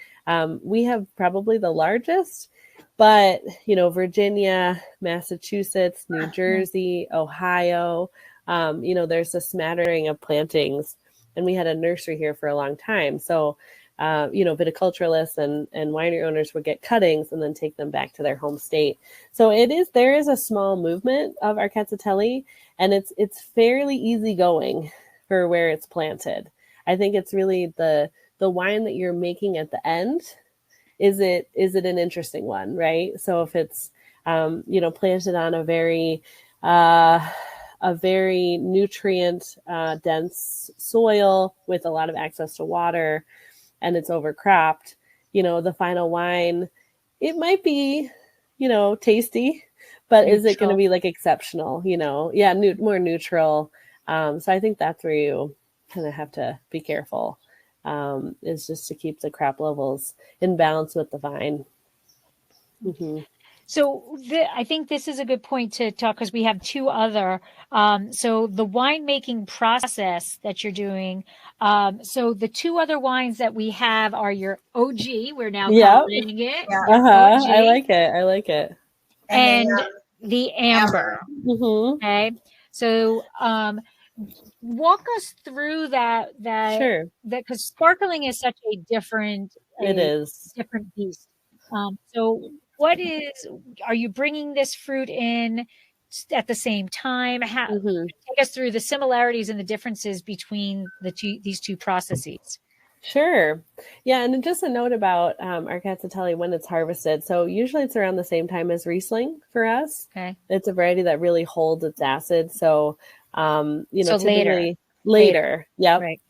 We have probably the largest, but, Virginia, Massachusetts, New Jersey, Ohio, there's a smattering of plantings. And we had a nursery here for a long time. So, viticulturalists and winery owners would get cuttings and then take them back to their home state. So there is a small movement of Rkatsiteli, and it's fairly easy going for where it's planted. I think it's really the wine that you're making at the end. Is it an interesting one, right? So if it's planted on a very nutrient dense soil with a lot of access to water, and it's overcropped, the final wine, it might be, tasty, but neutral. Is it going to be like exceptional, more neutral. So I think that's where you kind of have to be careful, is just to keep the crop levels in balance with the vine. So I think this is a good point to talk, because we have two other. So the winemaking process that you're doing. So the two other wines that we have are your OG. We're now calling it. OG, I like it. And the amber. Okay. So walk us through that. Sure. That, because sparkling is such a different beast. So are you bringing this fruit in at the same time? Take us through the similarities and the differences between these two processes. Sure. Yeah. And just a note about Rkatsiteli when it's harvested. So usually it's around the same time as Riesling for us. Okay. It's a variety that really holds its acid. So, typically later. Yep. Right.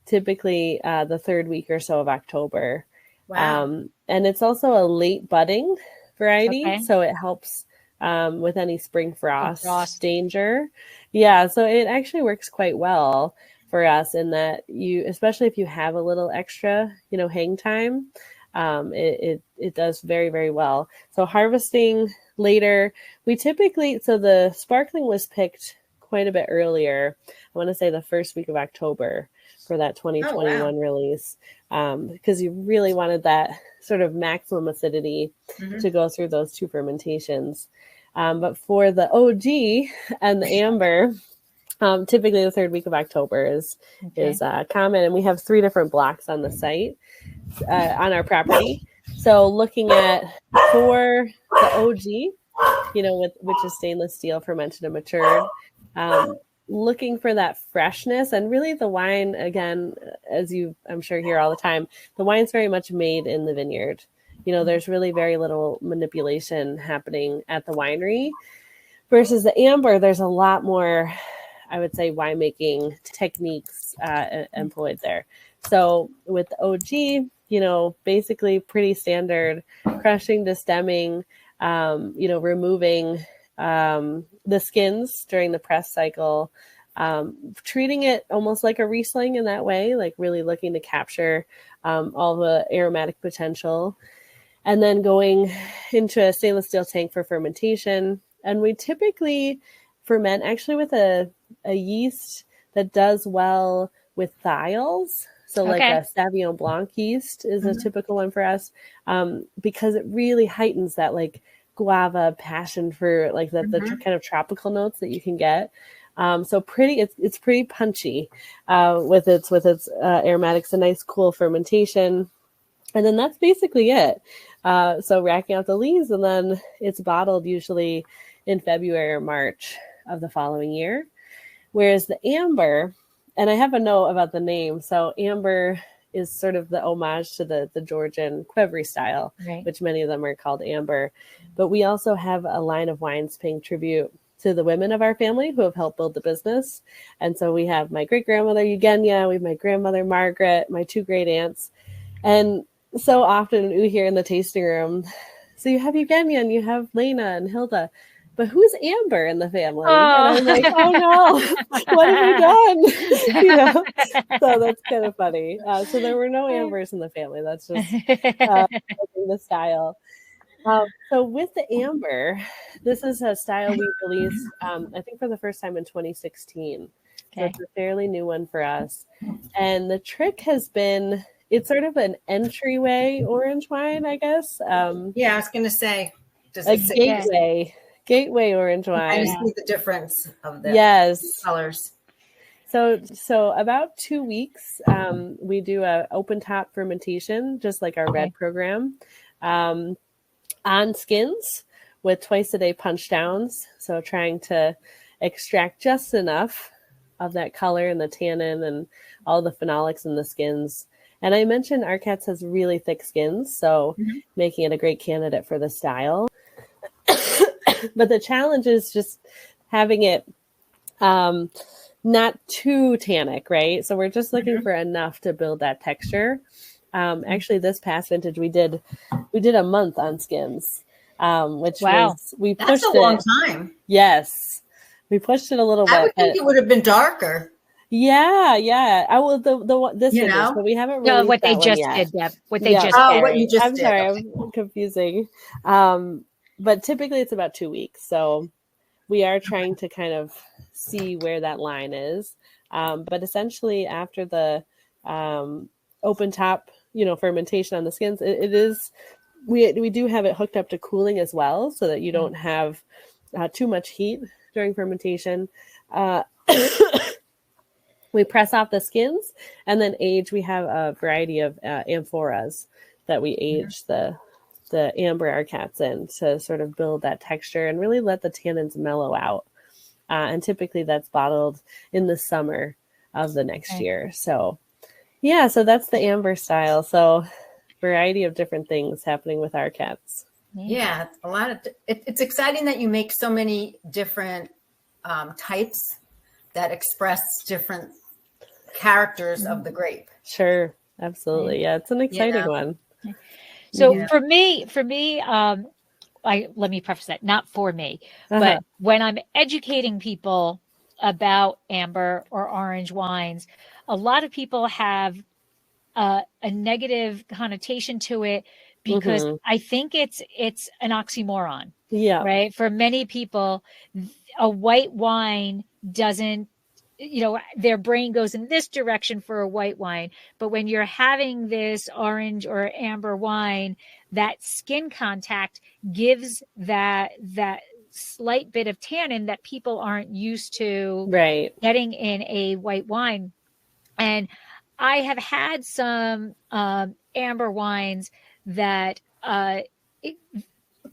Typically the third week or so of October. Wow. And it's also a late budding variety. Okay. So it helps with any spring frost danger. Yeah. So it actually works quite well for us in that especially if you have a little extra, hang time, it does very, very well. So harvesting later, so the sparkling was picked quite a bit earlier. I want to say the first week of October for that 2021 release, because you really wanted that sort of maximum acidity to go through those two fermentations. But for the OG and the amber, typically the third week of October is common. And we have 3 different blocks on the site on our property. So looking at for the OG, which is stainless steel fermented and matured, looking for that freshness, and really the wine, again, as I'm sure hear all the time, the wine's very much made in the vineyard. There's really very little manipulation happening at the winery versus the amber. There's a lot more, I would say, winemaking techniques employed there. So with the OG, basically pretty standard crushing to stemming, removing the skins during the press cycle, treating it almost like a Riesling in that way, like really looking to capture all the aromatic potential, and then going into a stainless steel tank for fermentation. And we typically ferment actually with a yeast that does well with thiols. So like a Sauvignon Blanc yeast is a typical one for us, because it really heightens that like guava passion for like the kind of tropical notes that you can get. So it's pretty punchy with its aromatics, a nice cool fermentation. And then that's basically it. So racking out the leaves, and then it's bottled usually in February or March of the following year. Whereas the amber, and I have a note about the name. So amber is sort of the homage to the Georgian Quivery style, Right. which many of them are called amber. But we also have a line of wines paying tribute to the women of our family who have helped build the business. And so we have my great-grandmother Eugenia, we have my grandmother Margaret, my two great aunts. And so often we hear in the tasting room, so you have Eugenia and you have Lena and Hilda, but who's Amber in the family? Oh. And I'm like, oh no, what have we done? You know, so that's kind of funny. So there were no Ambers in the family. That's just the style. So with the amber, this is a style we released, I think for the first time in 2016. So it's a fairly new one for us. And the trick has been, it's sort of an entryway orange wine, I guess. Yeah, I was going to say, does a it say gateway orange wine. I see the difference of the colors. So about 2 weeks, we do a open top fermentation, just like our red program, on skins with twice a day punch downs. So trying to extract just enough of that color and the tannin and all the phenolics in the skins. And I mentioned Rkats has really thick skins, so making it a great candidate for the style. But the challenge is just having it not too tannic, right? So we're just looking for enough to build that texture. Actually, this past vintage we did a month on skins, which was we pushed That's a long time. Yes, we pushed it a little bit. I would think it would have been darker. Yeah. I will this You vintage, know? but we haven't No, released what they that just one did, yet. Deb. What they just did. What you just I'm did. sorry, Okay. I'm confusing. But typically it's about 2 weeks. So we are trying to kind of see where that line is. But essentially after the open top, fermentation on the skins, it is, we do have it hooked up to cooling as well, so that you don't have too much heat during fermentation. We press off the skins and then age. We have a variety of amphoras that we age the amber Rkats in to sort of build that texture and really let the tannins mellow out. And typically that's bottled in the summer of the next year. So yeah, so that's the amber style. So variety of different things happening with Rkats. Yeah, a lot of it's exciting that you make so many different types that express different characters of the grape. Sure, absolutely. Yeah, it's an exciting one. So for me, let me preface that, not for me, but when I'm educating people about amber or orange wines, a lot of people have a negative connotation to it because I think it's an oxymoron. Yeah. Right. For many people, a white wine doesn't, their brain goes in this direction for a white wine. But when you're having this orange or amber wine, that skin contact gives that slight bit of tannin that people aren't used to getting in a white wine. And I have had some amber wines that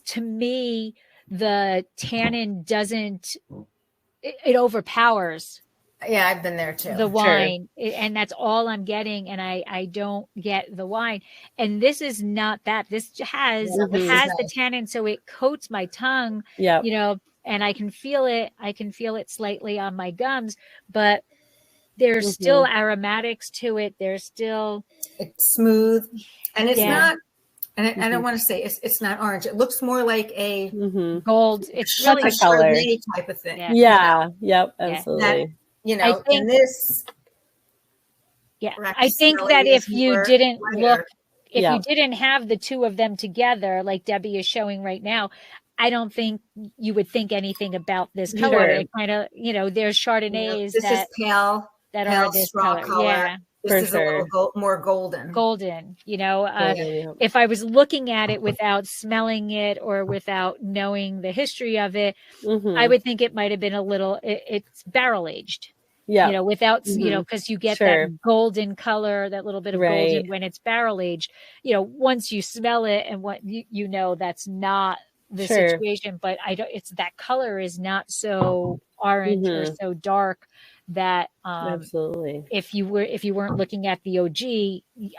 to me, the tannin doesn't, it overpowers. Yeah, I've been there too. The wine, and that's all I'm getting, and I don't get the wine. And this is not that. This has the tannin, so it coats my tongue. And I can feel it. I can feel it slightly on my gums, but there's still aromatics to it. There's still it's smooth, and it's not. And I don't want to say it's not orange. It looks more like a gold. It's really a Chardonnay type of thing. Yep, absolutely. I think, in this. Yeah, I think that if you didn't look, if you didn't have the two of them together, like Debbie is showing right now, I don't think you would think anything about this color. It kind of, there's Chardonnays this is pale are this color. Yeah. This is a little more golden. If I was looking at it without smelling it or without knowing the history of it, I would think it might have been a little, it's barrel aged. you know, without, you know, because you get that golden color, that little bit of golden when it's barrel aged. You know, once you smell it and what you know, that's not the situation, but it's that color is not so orange or so dark that absolutely, if you weren't looking at the OG,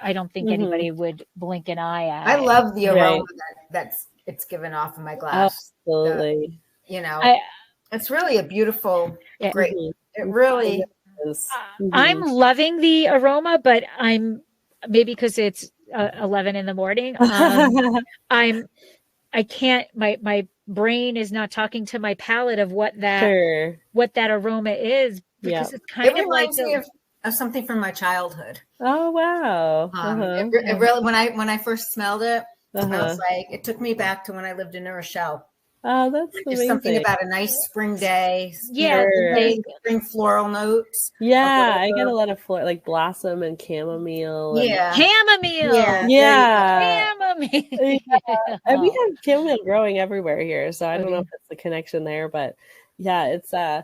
I don't think anybody would blink an eye at it. I love the aroma that's it's given off in my glass. Absolutely. You know, it's really a beautiful grape. It really is. I'm loving the aroma, but I'm maybe because it's 11 in the morning. I can't, my brain is not talking to my palate of what that aroma is, because it's kind of reminds me of something from my childhood. Oh, wow. It really, when I first smelled it, I was like, it took me back to when I lived in New Rochelle. Oh, that's amazing. There's something about a nice spring day. Yeah. Spring floral notes. Yeah. I get a lot of like blossom and chamomile. Chamomile. Chamomile. And we have chamomile growing everywhere here. So I don't know if it's the connection there, but yeah, it's so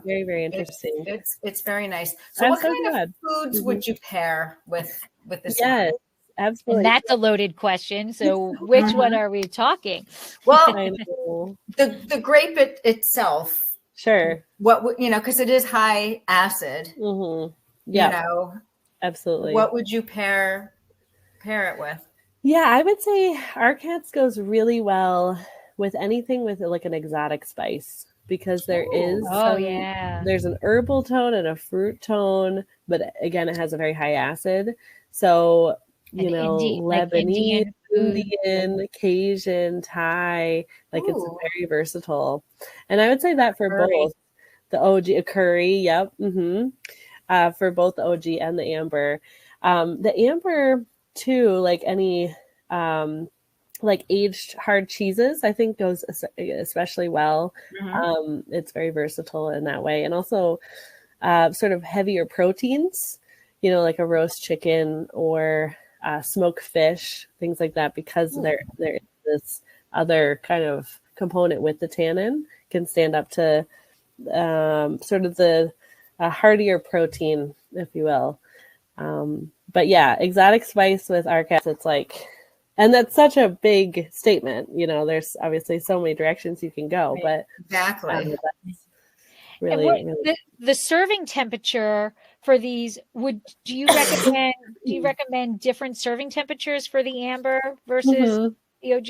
very, very interesting. It's very nice. So what kind of foods would you pair with this? Yes. Absolutely. And that's a loaded question. So which one are we talking? Well, the grape itself. Sure. What you know, because it is high acid. Yeah. You know. Absolutely. What would you pair it with? Yeah, I would say Rkats goes really well with anything with like an exotic spice, because there is there's an herbal tone and a fruit tone, but again, it has a very high acid. So you know, Lebanese, Indian, Cajun, Thai, like it's very versatile. And I would say that for both the OG, curry, for both the OG and the amber. The amber too, like any like aged hard cheeses, I think goes especially well. It's very versatile in that way. And also sort of heavier proteins, you know, like a roast chicken or smoked fish, things like that, because there is this other kind of component with the tannin, can stand up to sort of the heartier protein, if you will. But yeah, exotic spice with Rkats, it's like, and that's such a big statement. You know, there's obviously so many directions you can go, but exactly. Really, the serving temperature for these, do you recommend different serving temperatures for the amber versus the OG?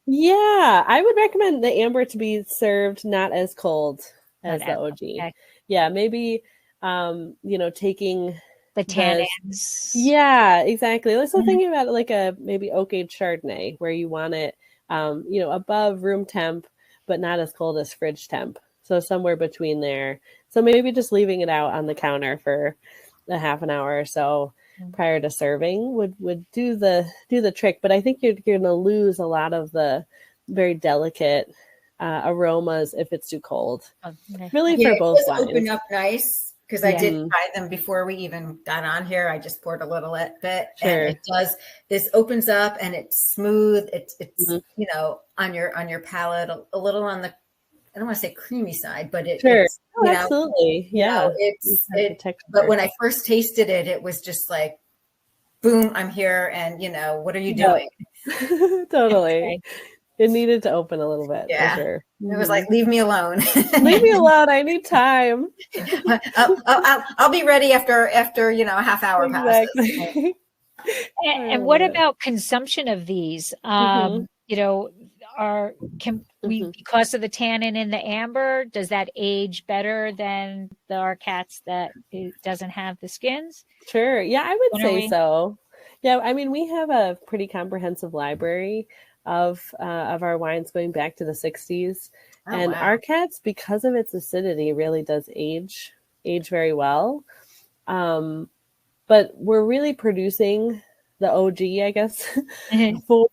Yeah, I would recommend the amber to be served not as cold as the OG. Okay. Yeah, maybe you know, taking the tannins. Yeah, exactly. Let's thinking about it like a maybe oak-aged Chardonnay, where you want it you know, above room temp, but not as cold as fridge temp. So somewhere between there. So maybe just leaving it out on the counter for a half an hour or so prior to serving would do the trick. But I think you're going to lose a lot of the very delicate aromas if it's too cold. Really, for both wines. Open up nice, because I did try them before we even got on here. I just poured a little bit, and it does. This opens up and it's smooth. It's you know, on your palate, a little on the, I don't want to say creamy side, but it's, you know, absolutely. Yeah. You know, but when I first tasted it, it was just like, boom, I'm here. And, you know, what are you doing? Totally. It needed to open a little bit. Yeah. For sure. It was like, leave me alone. Leave me alone. I need time. I'll be ready after, you know, a half hour passes. And what about consumption of these? You know, can we, because of the tannin in the amber, does that age better than the Rkats that it doesn't have the skins? Sure. Yeah, I would say so. Yeah, I mean, we have a pretty comprehensive library of our wines going back to the 60s. Rkats, because of its acidity, really does age very well. But we're really producing the OG, I guess, for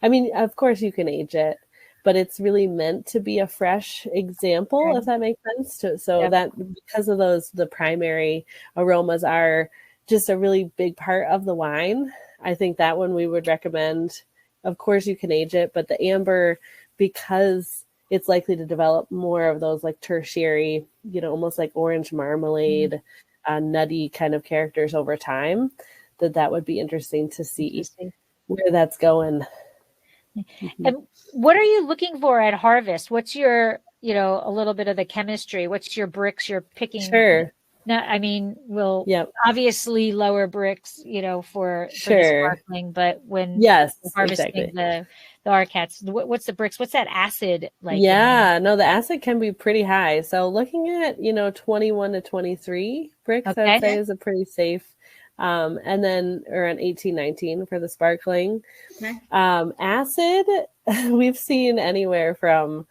I mean, of course you can age it, but it's really meant to be a fresh example, if that makes sense. That because of those, the primary aromas are just a really big part of the wine. I think that one we would recommend. Of course you can age it, but the amber, because it's likely to develop more of those like tertiary, almost like orange marmalade, nutty kind of characters over time. That would be interesting to see where that's going. And what are you looking for at harvest? What's your, a little bit of the chemistry? What's your bricks you're picking? Sure. No, I mean, we'll obviously lower bricks, for the sparkling, but when harvesting the Rkats, what's the bricks? What's that acid like? Yeah, no, the acid can be pretty high. So looking at, 21 to 23 bricks, I would say is a pretty safe. And then around 18, 19 for the sparkling. Acid, we've seen anywhere from,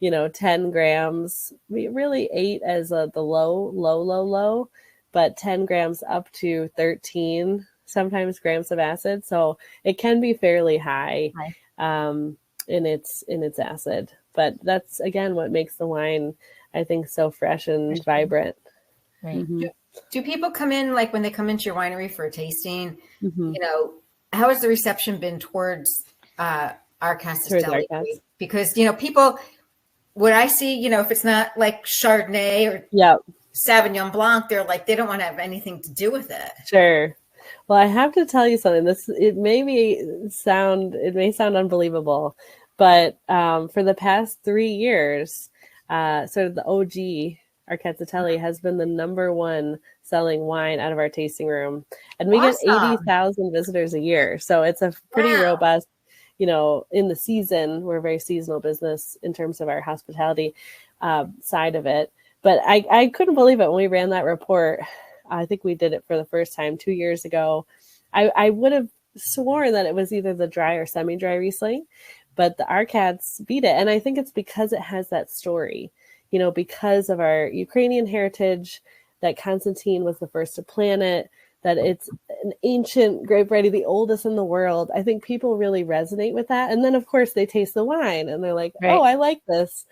10 grams, really 8 as the low, but 10 grams up to 13 sometimes grams of acid. So it can be fairly high in its acid. But that's, again, what makes the wine, I think, so fresh and vibrant. Right. Mm-hmm. Do people come in, like when they come into your winery for a tasting, how has the reception been towards Rkatsiteli? Because, people, what I see, if it's not like Chardonnay or Sauvignon Blanc, they're like, they don't want to have anything to do with it. Sure. Well, I have to tell you something. It may sound unbelievable, but for the past 3 years, sort of the OG Rkatsiteli has been the number one selling wine out of our tasting room. And we get 80,000 visitors a year. So it's a pretty robust, in the season, we're a very seasonal business in terms of our hospitality side of it. But I couldn't believe it when we ran that report. I think we did it for the first time 2 years ago. I would have sworn that it was either the dry or semi-dry Riesling, but the Rkats beat it. And I think it's because it has that story. Because of our Ukrainian heritage, that Konstantin was the first to plant it, that it's an ancient grape variety, the oldest in the world. I think people really resonate with that. And then, of course, they taste the wine and they're like, oh, I like this.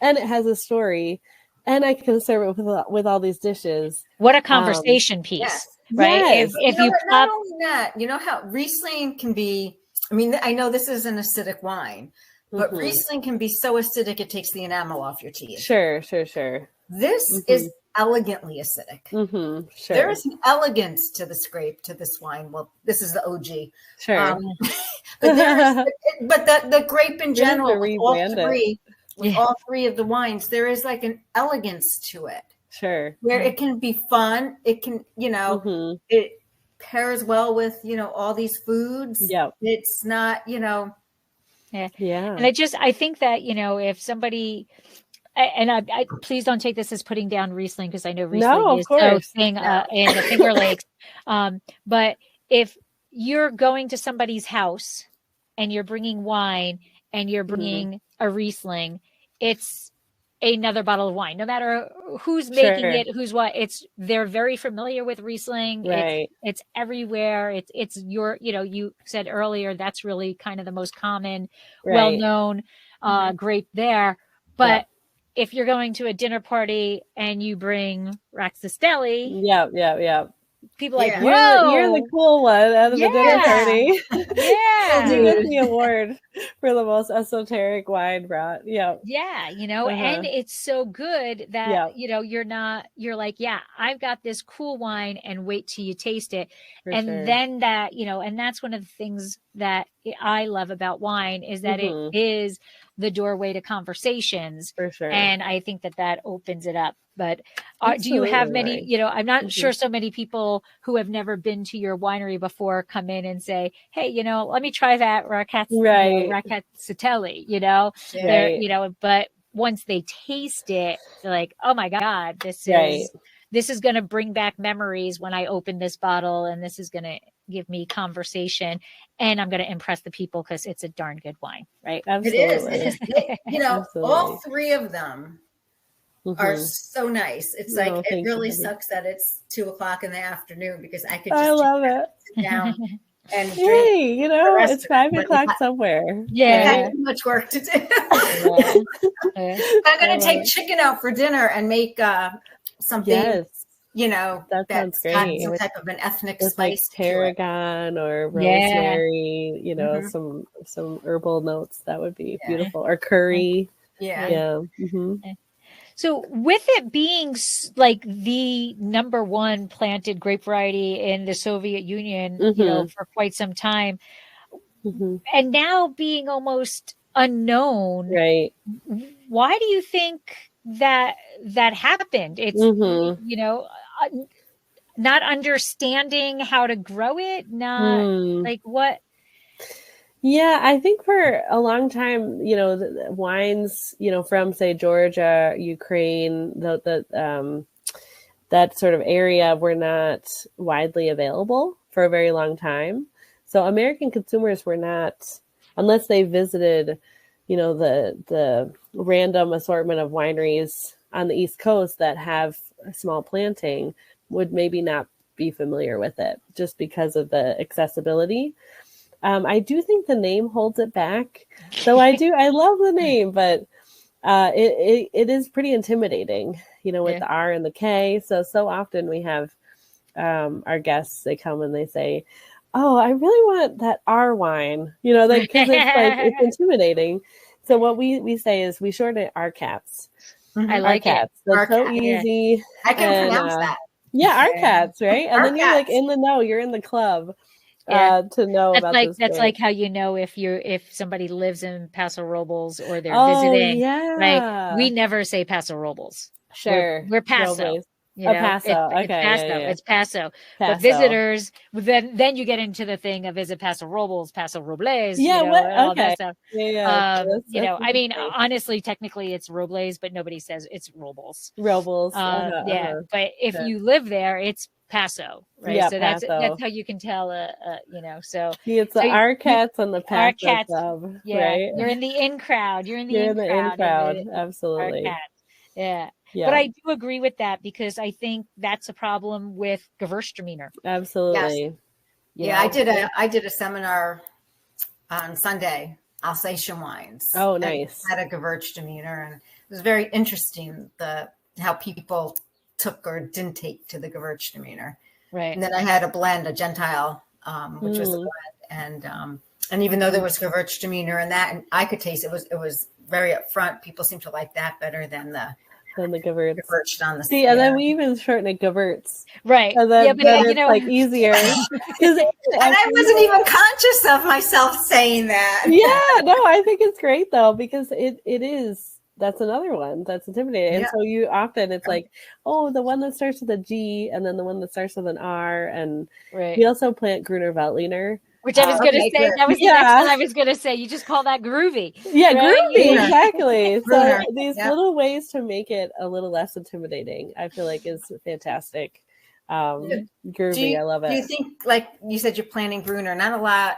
And it has a story. And I can serve it with all these dishes. What a conversation piece, right? Yes. If you not only that, how Riesling can be, I know this is an acidic wine, but Riesling can be so acidic it takes the enamel off your teeth. Sure. This is elegantly acidic. Sure. There is an elegance to this grape, to this wine. Well, this is the OG. Sure. But the grape in general, with all three of the wines, there is like an elegance to it. Sure. Where it can be fun. It can, it pairs well with, all these foods. Yeah. It's not, Yeah. And I think that, if somebody, and I please don't take this as putting down Riesling, because I know Riesling is so thing in the Finger Lakes. But if you're going to somebody's house and you're bringing wine and you're bringing a Riesling, it's another bottle of wine, no matter who's making it, who's what. They're very familiar with Riesling. Right. It's everywhere. It's your, you said earlier, that's really kind of the most common, well-known grape there. But if you're going to a dinner party and you bring Rkatsiteli, people are like, whoa, you're the cool one at the dinner party. You get the award for the most esoteric wine brought. And it's so good that you're like, I've got this cool wine, and wait till you taste it. Then that, and that's one of the things that I love about wine is that it is the doorway to conversations. For sure. And I think that opens it up. But do you have many, I'm not sure so many people who have never been to your winery before come in and say, hey, let me try that Rkatsiteli, but once they taste it, they're like, oh my God, this is going to bring back memories when I open this bottle, and this is going to give me conversation, and I'm going to impress the people because it's a darn good wine, right? Absolutely. It is. All three of them are so nice. It's like, it really sucks that it's 2:00 in the afternoon, because I could just sit down and drink. It's 5:00 somewhere. I have too much work to do. I'm going to take chicken out for dinner and make something, that sounds great. Some type of an ethnic spice, like tarragon or rosemary, some herbal notes. That would be beautiful. Or curry. Yeah. Yeah. Mm-hmm. So with it being like the number one planted grape variety in the Soviet Union, for quite some time, and now being almost unknown, right? Why do you think that happened? It's, not understanding how to grow it, not like what? Yeah, I think for a long time, the wines, from say Georgia, Ukraine, that sort of area were not widely available for a very long time. So American consumers were not, unless they visited, the random assortment of wineries on the East Coast that have a small planting, would maybe not be familiar with it just because of the accessibility. I do think the name holds it back. So I love the name, but it is pretty intimidating, with the R and the K. So often we have our guests, they come and they say, oh, I really want that R wine, because it's intimidating. So what we say is we shorten it RCATs. I like it. That's so easy. I can pronounce that. Yeah, RCATs, right? And then you're like in the know, you're in the club. To know that's about like this that's grape. like how if somebody lives in Paso Robles or they're visiting, right? We never say Paso Robles. Sure, we're Paso. Paso. It's Paso. Yeah. It's Paso. But visitors, then you get into the thing of, is it Paso Robles, Paso Robles? All that stuff. Yeah. I mean, honestly, technically it's Robles, but nobody says it's Robles. Robles. But if you live there, it's Paso, right? Yeah, so Paso. that's how you can tell, So it's the RCATs and the Paso RCATs, club, right? You're in the in crowd. You're in the in crowd. Absolutely. Yeah. But I do agree with that, because I think that's a problem with Gewürztraminer. Absolutely. Yes. I did a seminar on Sunday, Alsatian wines. Oh, nice. Had a Gewürztraminer, and it was very interesting how people took or didn't take to the Gewürztraminer. Right. And then I had a Gentile, which was a blend, and even though there was Gewürztraminer in that, and I could taste it was very upfront. People seem to like that better than the Gewürz on the and then we even shorten it Gewürz, right? And then, it's like easier. And I wasn't even conscious of myself saying that. Yeah, no, I think it's great though, because it is. That's another one that's intimidating. And so you often, it's like, oh, the one that starts with a G and then the one that starts with an R. And we also plant Gruner Veltliner. Which I was going to say, good. That was the next one I was going to say. You just call that groovy. Yeah, right? Groovy, exactly. So these little ways to make it a little less intimidating, I feel like is fantastic. Groovy, I love it. Do you think, like you said, you're planting Gruner? Not a lot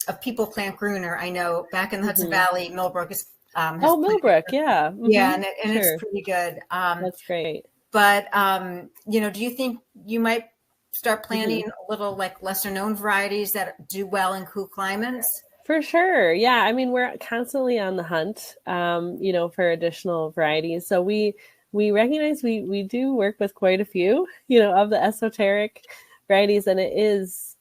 of people plant Gruner. I know back in the Hudson Valley, Millbrook is Millbrook, yeah. Yeah, and it's pretty good. That's great. But do you think you might start planting a little like lesser known varieties that do well in cool climates? For sure. Yeah. I mean, we're constantly on the hunt, for additional varieties. So we recognize we do work with quite a few, of the esoteric varieties, and it is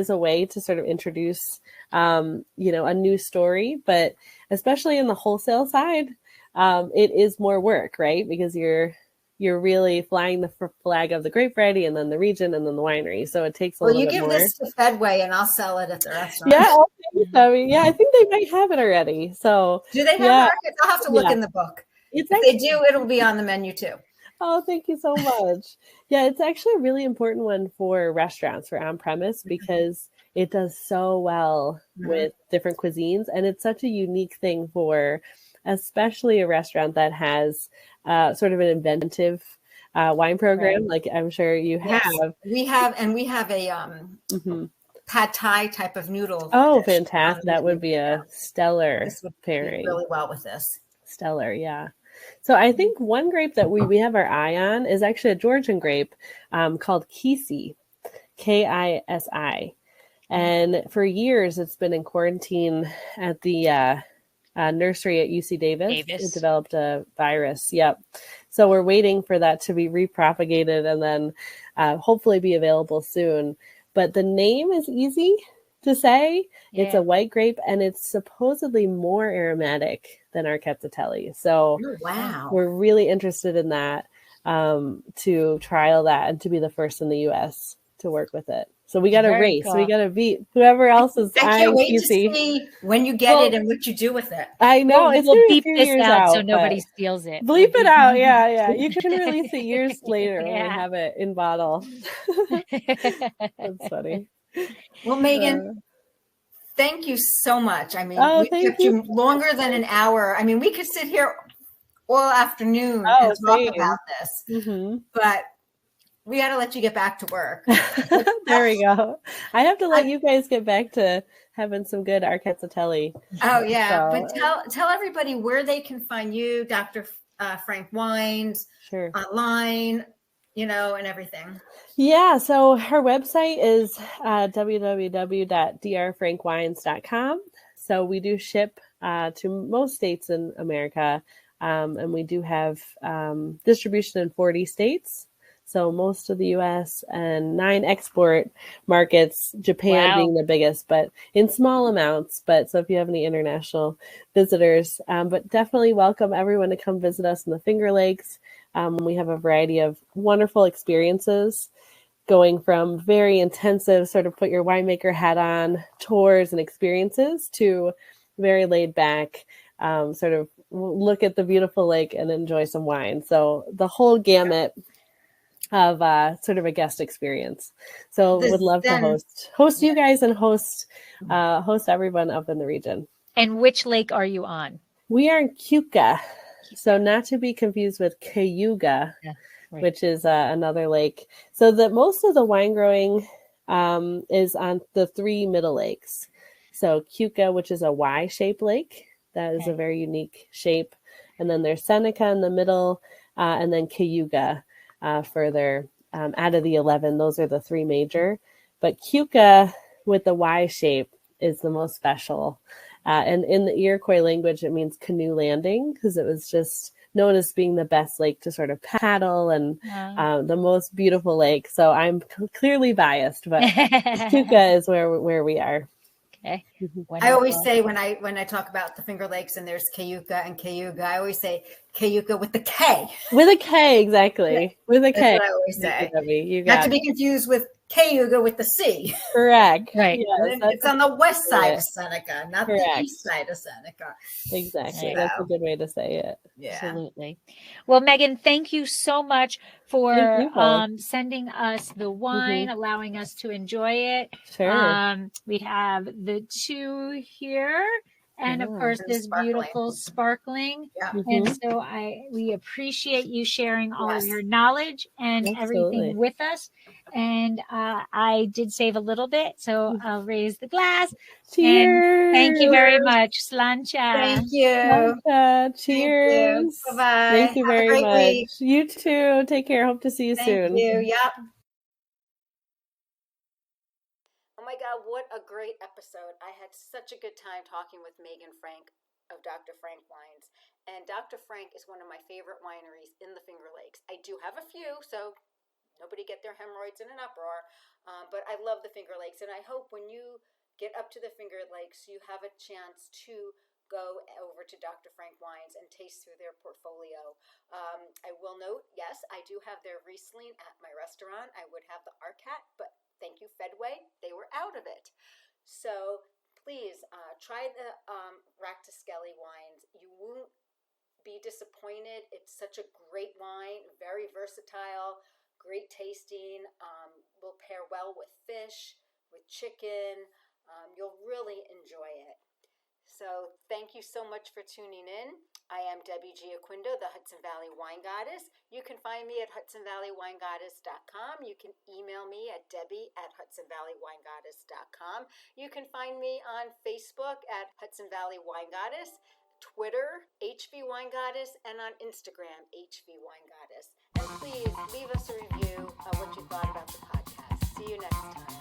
a way to sort of introduce, a new story, but especially in the wholesale side, it is more work, right? Because you're really flying the flag of the grape variety and then the region and then the winery. So it takes a little bit more. Well, you give this to Fedway and I'll sell it at the restaurant. Yeah. I think they might have it already. So do they have markets? I'll have to look in the book. If they do, it'll be on the menu too. Oh, thank you so much. Yeah, it's actually a really important one for restaurants, for on-premise, because it does so well with different cuisines. And it's such a unique thing for especially a restaurant that has sort of an inventive wine program, like I'm sure you have. Yes, we have a pad thai type of noodle. Oh, fantastic. That would be a stellar pairing. Really well with this. Stellar, yeah. So I think one grape that we have our eye on is actually a Georgian grape called Kisi, Kisi. And for years, it's been in quarantine at the nursery at UC Davis. It developed a virus. Yep. So we're waiting for that to be repropagated and then hopefully be available soon. But the name is easy to say. Yeah. It's a white grape and it's supposedly more aromatic than Rkatsiteli. So wow, we're really interested in that, to trial that and to be the first in the U.S. to work with it. So we got to race. Cool. We got to beat whoever else is. I can't wait to see when you get it and what you do with it. I know We'll it's going to be a beep few this years out out, so nobody steals it. Bleep it out. Yeah. You can release it years later when we have it in bottle. That's funny. Well, Meaghan, thank you so much. I mean, we kept you longer than an hour. I mean, we could sit here all afternoon and talk about this, but we got to let you get back to work. There we go. I have to let you guys get back to having some good Rkatsiteli. Oh yeah, but tell everybody where they can find you, Dr. Frank Wines, online, and everything. Yeah, so our website is www.drfrankwines.com. So we do ship to most states in America, and we do have distribution in 40 states. So most of the U.S. and 9 export markets, Japan being the biggest, but in small amounts. But so if you have any international visitors, but definitely welcome everyone to come visit us in the Finger Lakes. We have a variety of wonderful experiences, going from very intensive sort of put your winemaker hat on tours and experiences to very laid back, sort of look at the beautiful lake and enjoy some wine. So the whole gamut of sort of a guest experience. So would love to host you guys and host everyone up in the region. And which lake are you on? We are in Keuka. So not to be confused with Cayuga, which is another lake. So that most of the wine growing is on the 3 middle lakes. So Keuka, which is a Y-shaped lake. That is a very unique shape. And then there's Seneca in the middle, and then Cayuga further out of the 11. Those are the 3 major. But Keuka with the Y shape is the most special. And in the Iroquois language, it means canoe landing, because it was just known as being the best lake to sort of paddle and the most beautiful lake. So I'm clearly biased, but Keuka is where we are. Okay. I always say when I talk about the Finger Lakes and there's Cayuga and Cayuga, I always say Cayuga with the K. With a K, exactly. Yeah. With a K. That's what I always say. Not to be confused with Cayuga with the C. Correct. Right. Yes, it's on the west side of Seneca, not the east side of Seneca. Exactly. That's a good way to say it. Yeah. Absolutely. Well, Meaghan, thank you so much for sending us the wine, allowing us to enjoy it. Sure. We have the 2 here. And of course, this beautiful sparkling. Yeah. And so we appreciate you sharing all of your knowledge and everything with us. And I did save a little bit, so I'll raise the glass. Cheers. And thank you very much. Slancha. Thank you. Slancha. Cheers. Bye-bye. Thank you very much. Week. You too. Take care. Hope to see you soon. Thank you. Yep. Oh my God, what a great episode. I had such a good time talking with Meaghan Frank of Dr. Frank Wines. And Dr. Frank is one of my favorite wineries in the Finger Lakes. I do have a few, so nobody get their hemorrhoids in an uproar. But I love the Finger Lakes. And I hope when you get up to the Finger Lakes, you have a chance to go over to Dr. Frank Wines and taste through their portfolio. I will note, yes, I do have their Riesling at my restaurant. I would have the Arcat, but thank you, Fedway. They were out of it. So please try the Rkatsiteli wines. You won't be disappointed. It's such a great wine, very versatile, great tasting. Will pair well with fish, with chicken. You'll really enjoy it. So thank you so much for tuning in. I am Debbie G. Aquindo, the Hudson Valley Wine Goddess. You can find me at hudsonvalleywinegoddess.com. You can email me at debbie@hudsonvalleywinegoddess.com. You can find me on Facebook at Hudson Valley Wine Goddess, Twitter, HV Wine Goddess, and on Instagram, HV Wine Goddess. And please leave us a review of what you thought about the podcast. See you next time.